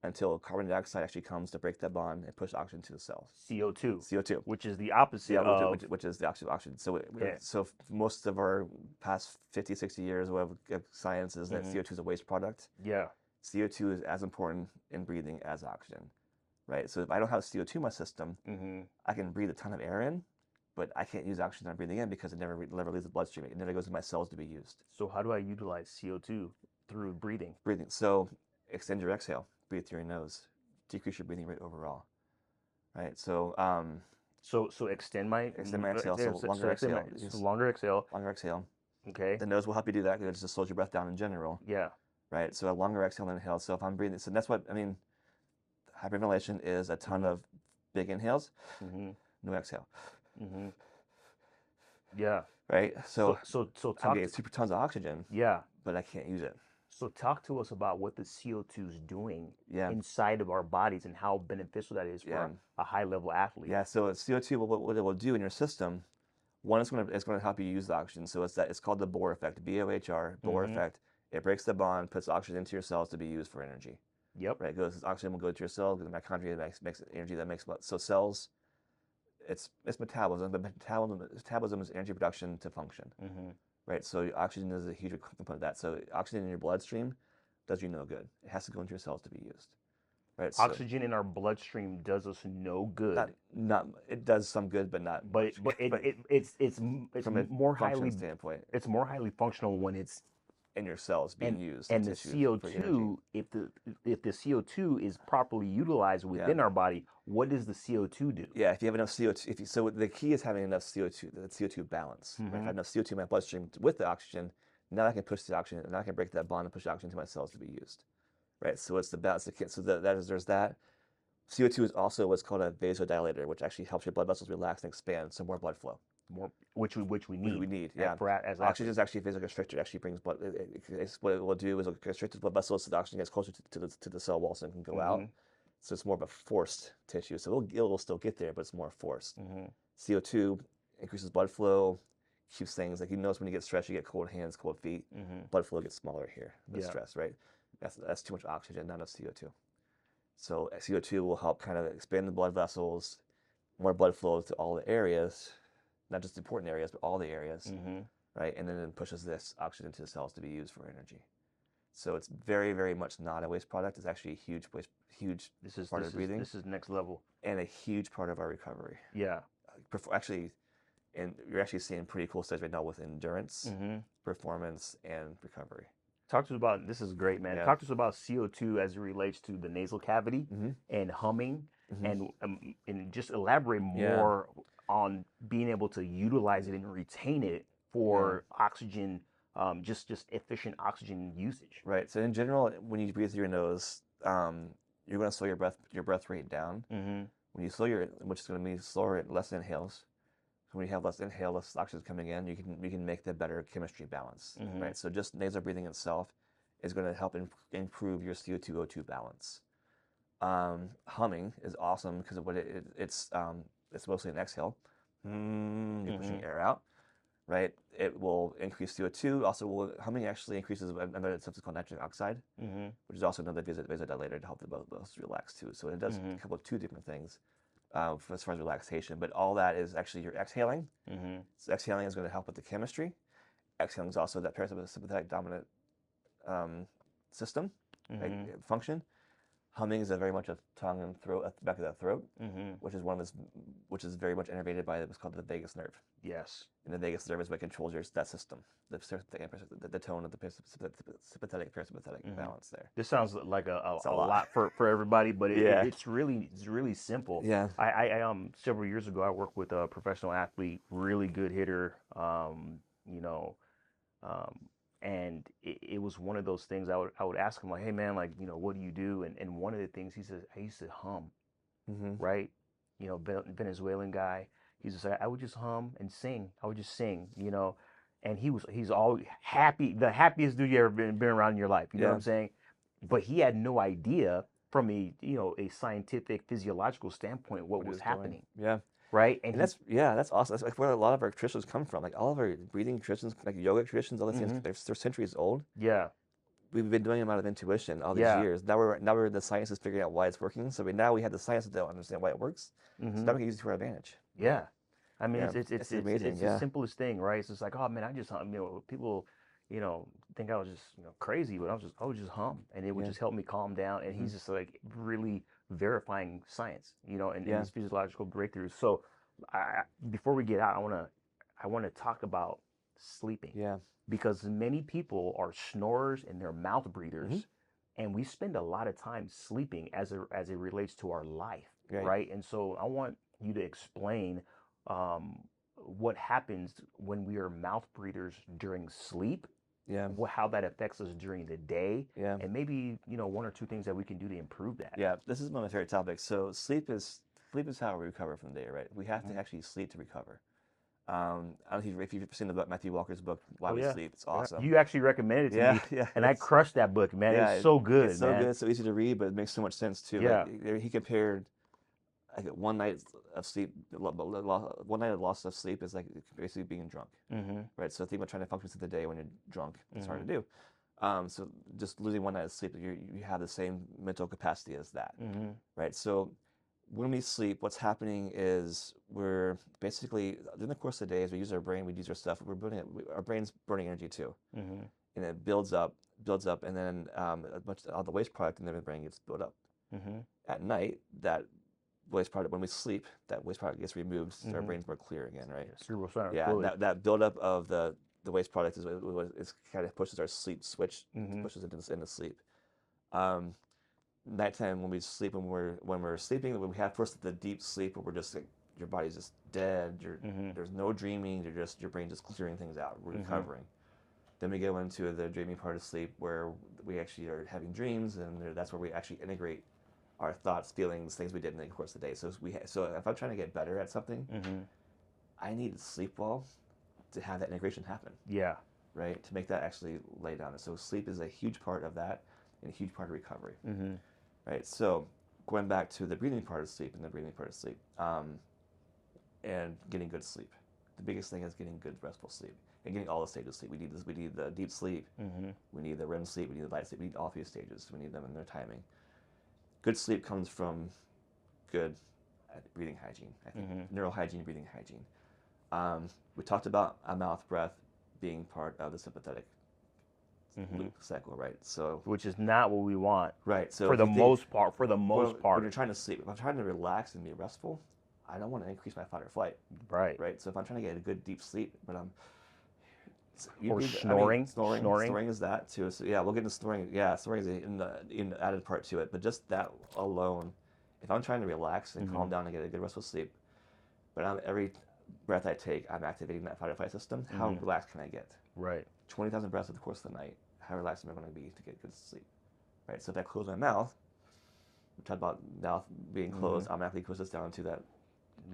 until carbon dioxide actually comes to break that bond and push oxygen to the cells. CO2. Which is the opposite of... Which is the opposite of oxygen. So most of our past 50, 60 years of science is that CO2 is a waste product. Yeah. CO2 is as important in breathing as oxygen, right? So if I don't have CO2 in my system, I can breathe a ton of air in, but I can't use oxygen I'm breathing in because it never leaves the bloodstream. It never goes to my cells to be used. So how do I utilize CO2 through breathing? Breathing. So extend your exhale. Breathe through your nose. Decrease your breathing rate overall, right? So So extend my exhale. So longer exhale. Longer exhale. Longer exhale. Okay. The nose will help you do that because it just slows your breath down in general. Yeah. Right. So a longer exhale than inhale. So if I'm breathing, so that's what I mean. Hyperventilation is a ton of big inhales, no exhale. Yeah. Right. So I'm talk. getting super tons of oxygen. Yeah. But I can't use it. So talk to us about what the CO2 is doing Yeah. inside of our bodies and how beneficial that is for a high level athlete. Yeah. So CO2, what it will do in your system, one, it's going to help you use the oxygen. So it's called the Bohr effect, BOHR, Bohr effect. It breaks the bond, puts oxygen into your cells to be used for energy. Yep. Right. Goes oxygen will go to your cells, because the mitochondria makes energy that makes blood. So cells, it's metabolism, but metabolism is energy production to function. Right. So oxygen is a huge component of that. So oxygen in your bloodstream does you no good. It has to go into your cells to be used. Right. Oxygen in our bloodstream does us no good. Not it does some good, but not. But it's from a more highly standpoint. It's more highly functional when it's in your cells being used. And the CO2, if the CO2 is properly utilized within our body, what does the CO2 do? Yeah, if you have enough CO2, so the key is having enough CO2, the CO2 balance. Right? If I have enough CO2 in my bloodstream with the oxygen, now I can push the oxygen, and I can break that bond and push the oxygen to my cells to be used. Right, so it's the balance. So there's that. CO2 is also what's called a vasodilator, which actually helps your blood vessels relax and expand, so more blood flow. Which we need. Which we need, yeah. As oxygen is actually a vasoconstrictor. It actually brings blood. What it will do is it'll constrict the blood vessels so the oxygen gets closer to the cell wall so it can go out. So it's more of a forced tissue. So it'll still get there, but it's more forced. CO2 increases blood flow, keeps things like you notice when you get stressed, you get cold hands, cold feet. Blood flow gets smaller here with stress, right? That's too much oxygen, not enough CO2. So CO2 will help kind of expand the blood vessels, more blood flow to all the areas. Not just important areas, but all the areas, right? And then it pushes this oxygen to the cells to be used for energy. So it's very, very much not a waste product. It's actually a huge part of breathing. This is next level. And a huge part of our recovery. Yeah. Actually, and you're actually seeing pretty cool studies right now with endurance, performance, and recovery. Talk to us about, this is great, man. Talk to us about CO2 as it relates to the nasal cavity and humming, and just elaborate more on being able to utilize it and retain it for oxygen, just efficient oxygen usage. Right. So in general, when you breathe through your nose, you're going to slow your breath rate down. When you slow which is going to mean slower, less inhales. So when you have less inhale, less oxygen coming in, you can make the better chemistry balance. Right. So just nasal breathing itself is going to help improve your CO2 O2 balance. Humming is awesome because of what it's mostly an exhale. You're pushing air out, right? It will increase CO2. Also, humming actually increases another substance called nitrogen oxide, which is also another vasodilator to help the blood vessels relax too. So it does a couple of two different things as far as relaxation. But all that is actually you're exhaling. So exhaling is going to help with the chemistry. Exhaling is also that parasympathetic dominant system function. Humming is very much a tongue and throat at the back of the throat, which is very much innervated by what's called the vagus nerve. Yes. And the vagus nerve is what controls that system, the tone of the sympathetic parasympathetic balance there. This sounds like a lot for everybody, but it's really simple. Yeah. I several years ago I worked with a professional athlete, really good hitter, and it was one of those things I would ask him, like, hey man, like, what do you do? And one of the things he says, I used to hum, right? Venezuelan guy. He's just like, I would just hum and sing. I would just sing, and he's always happy, the happiest dude you ever been around in your life. You know what I'm saying? But he had no idea from a scientific physiological standpoint what was happening. Yeah. Right. And that's awesome. That's like where a lot of our traditions come from. Like all of our breathing traditions, like yoga traditions, all these things, they're centuries old. Yeah. We've been doing them out of intuition all these years. Now we're the science is figuring out why it's working. So now we have the science that don't understand why it works. So now we can use it to our advantage. Yeah. I mean, it's amazing. It's the simplest thing, right? It's just like, oh man, I just hum. People, think I was just, crazy, but I would just hum, and it would Yeah. just help me calm down. And Hmm. he's just like really verifying science, and Yeah. these physiological breakthroughs. So, before we get out, I want to talk about sleeping, Yeah. because many people are snorers and they're mouth Hmm. breathers, and we spend a lot of time sleeping as it relates to our life, Right. right? And so I want you to explain um, what happens when we are mouth breathers during sleep, Yeah. how that affects us during the day, Yeah. and maybe one or two things that we can do to improve that. Yeah. This is one of my favorite topics. So sleep is how we recover from the day, right? We have to actually sleep to recover. I don't know if you've seen the book, Matthew Walker's book, Why Oh We yeah, Sleep. It's yeah. awesome. You actually recommended it to Yeah. me, Yeah. and I crushed that book, man. It was so It's good, so man. good, so easy to read, but it makes so much sense too. Like Yeah. he compared like one night of sleep, one night of loss of sleep is like basically being drunk, Mm-hmm. right? So think about trying to function through the day when you're drunk. It's hard Mm-hmm. to do. So just losing one night of sleep, you have the same mental capacity as that, Mm-hmm. right? So when we sleep, what's happening is we're basically during the course of the day, as we use our brain, we use our stuff. Our brain's burning energy too, Mm-hmm. and it builds up, and then a bunch of all the waste product in the brain gets built up. Mm-hmm. At night, that waste product, when we sleep, that waste product gets removed, so our Mm-hmm. brain's more clear again, right? Yeah, cerebral spinal Yeah, fluid. that buildup of the waste product is kind of pushes our sleep switch, Mm-hmm. pushes it into sleep. Um, Nighttime when we sleep, when we're sleeping, when we have first the deep sleep where we're just like your body's just dead, Mm-hmm. there's no dreaming, your brain just clearing things out, we're Mm-hmm. recovering. Then we go into the dreaming part of sleep where we actually are having dreams, and that's where we actually integrate our thoughts, feelings, things we did in the course of the day. So if I'm trying to get better at something, Mm-hmm. I need to sleep well to have that integration happen, Yeah. right? To make that actually lay down. So sleep is a huge part of that and a huge part of recovery, Mm-hmm. right? So going back to the breathing part of sleep and the breathing part of sleep, and getting good sleep. The biggest thing is getting good restful sleep and getting all the stages of sleep. We need this. We need the deep sleep. Mm-hmm. We need the REM sleep. We need the light sleep. We need all three stages. We need them in their timing. Good sleep comes from good breathing hygiene. I think Mm-hmm. neural hygiene, breathing hygiene. We talked about a mouth breath being part of the sympathetic Mm-hmm. loop cycle, right? So, Which is not what we want right. So for if the you think most part. For the most when you're part. trying to sleep, if I'm trying to relax and be restful, I don't want to increase my fight or flight, Right. right? So if I'm trying to get a good deep sleep, but Or I mean, snoring. Snoring. snoring is that too. So yeah, we'll get into snoring. Yeah, snoring is in the added part to it. But just that alone, if I'm trying to relax and Mm-hmm. calm down and get a good restful sleep, but every breath I take, I'm activating that fight or flight system. How Mm-hmm. relaxed can I get? Right. 20,000 breaths over the course of the night. How relaxed am I going to be to get good sleep? Right. So if I close my mouth, we talked about mouth being Mm-hmm. closed, automatically pushes down to that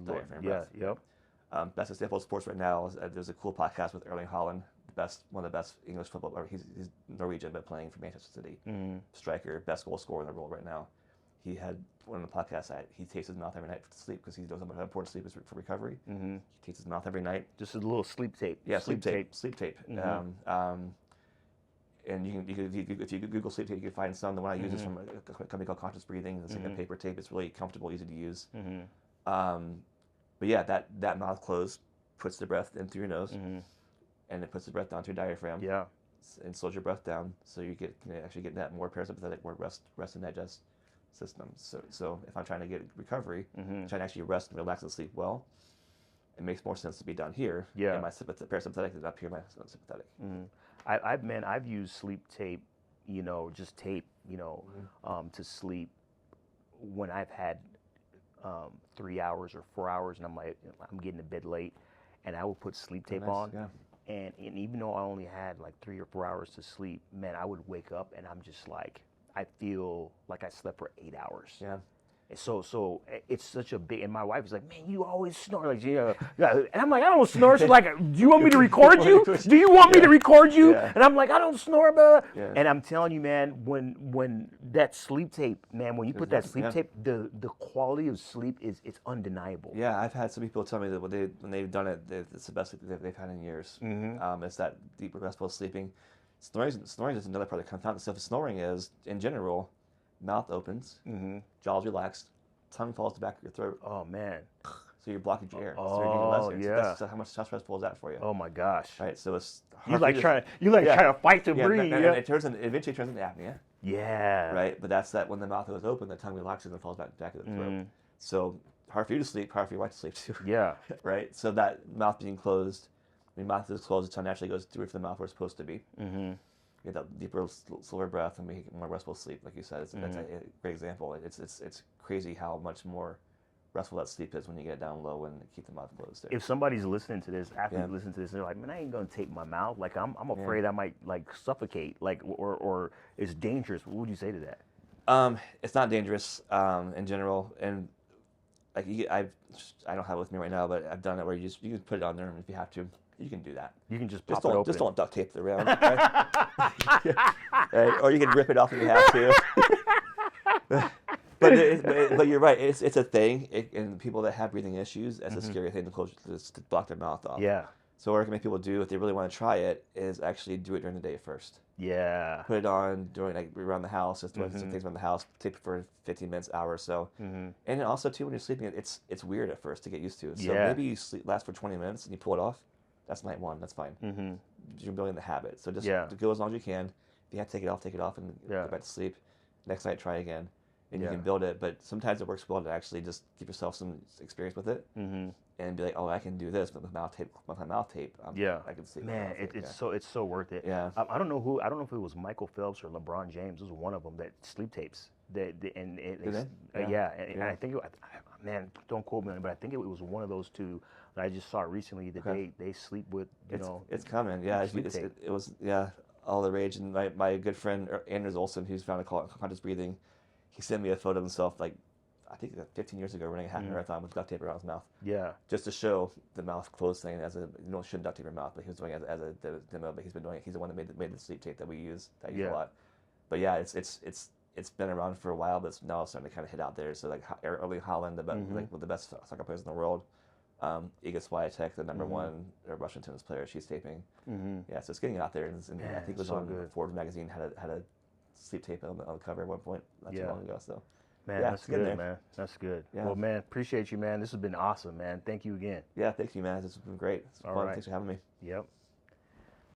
diaphragm Yeah. breath. Yep. Best example of sports right now is there's a cool podcast with Erling Haaland, one of the best English football. Or he's Norwegian, but playing for Manchester City. Mm-hmm. Striker, best goal scorer in the world right now. He had one of the podcasts. He takes his mouth every night to sleep because he knows how important sleep is for recovery. Mm-hmm. He takes his mouth every night. Just a little sleep tape. Yeah, sleep tape. Sleep tape. Mm-hmm. And if you Google sleep tape, you can find some. The one I use is Mm-hmm. from a company called Conscious Breathing. It's like a paper tape. It's really comfortable, easy to use. Mm-hmm. Um, but yeah, that mouth closed puts the breath in through your nose, Mm-hmm. and it puts the breath down to your diaphragm, Yeah. and slows your breath down, so you can actually get that more parasympathetic, more rest and digest system. So if I'm trying to get recovery, Mm-hmm. trying to actually rest and relax and sleep well, it makes more sense to be down here. Yeah. And my parasympathetic is up here, my sympathetic. Mm-hmm. I've used sleep tape, just tape, to sleep when I've had 3 hours or 4 hours, and I'm getting to bed late, and I will put sleep tape Nice, on, yeah. and even though I only had like 3 or 4 hours to sleep, man, I would wake up and I'm just like, I feel like I slept for 8 hours. Yeah. So it's such a big, and my wife is like, man, you always snore, like, yeah. And I'm like, I don't snore. She's like, do you want me to record you? Do you want me to record you? Yeah. And I'm like, I don't snore, bro. Yeah. And I'm telling you, man, when that sleep tape, man, when you put that sleep Yeah. tape, the quality of sleep it's undeniable. Yeah, I've had some people tell me that when they've done it, it's the best sleep they've had in years. It's that deep, restful sleeping. Snoring is another part that comes out. So snoring is, in general, mouth opens, jaws relaxed, tongue falls to the back of your throat. Oh man. So you're blocking your air. So you're getting less Oh, air. yeah. So how stressful is that for you? Oh my gosh. Right. So it's You hard for like you trying trying to fight to yeah, breathe. and Yeah. eventually it turns into apnea. Yeah. Right. But that's that when the mouth goes open, the tongue relaxes and falls back into the throat. So hard for you to sleep, hard for your wife to sleep too. Yeah. Right. So that mouth being closed, when your mouth is closed, the tongue naturally goes through the mouth where it's supposed to be. You get that deeper, slower breath and make more restful sleep, like you said. That's a great example. It's crazy how much more restful that sleep is when you get it down low and keep the mouth closed. There. If somebody's listening to this, after Yeah. you listen to this, they're like, man, I ain't gonna tape my mouth. Like I'm afraid I might like suffocate. Like or it's dangerous. What would you say to that? It's not dangerous in general, and like I don't have it with me right now, but I've done it where you can put it on there, and if you have to, you can do that. You can just Just pop it open. just don't duct tape it around, right? Right? Or you can rip it off if you have to. But you're right. It's a thing, and people that have breathing issues, that's a scary thing to block their mouth off. Yeah. So what I recommend people do if they really want to try it is actually do it during the day first. Yeah. Put it on during like around the house, just doing some things around the house. Tape it for 15 minutes, hour or so. And then also too when you're sleeping, it's weird at first to get used to. So maybe you last for 20 minutes and you pull it off. That's night one. That's fine. You're building the habit. So just go as long as you can. If you have to take it off, and go back to sleep. Next night, try again. And you can build it, but sometimes it works well to actually just give yourself some experience with it, and be like, "Oh, I can do this with my mouth tape. With my mouth tape, I can sleep." Man, it's so worth it. Yeah. I don't know if it was Michael Phelps or LeBron James. It was one of them that sleep tapes. And I think man, don't quote me on it, but I think it was one of those two that I just saw recently that they sleep with. It's coming. Yeah, sleep tape. it was all the rage. And my good friend Anders Olsen, who's founded conscious breathing, he sent me a photo of himself like I think 15 years ago running a half marathon with duct tape around his mouth. Yeah. Just to show the mouth closed thing as a shouldn't duct tape your mouth, but he was doing it as a demo. But he's been doing it. He's the one that made the sleep tape that we use. That I use a lot. But yeah, it's been around for a while, but it's now starting to kind of hit out there. So like Erling Haaland, like one of the best soccer players in the world. Iga Swiatek, the number one Russian tennis player, she's taping. Yeah, so it's getting out there, and I think it was on Forbes magazine had a sleep tape on the cover at one point not too long ago. So. Man, that's good, man. That's good. Yeah. Well, man, appreciate you, man. This has been awesome, man. Thank you again. Yeah, thank you, man. This has been great. It's fun. Thanks for having me. Yep.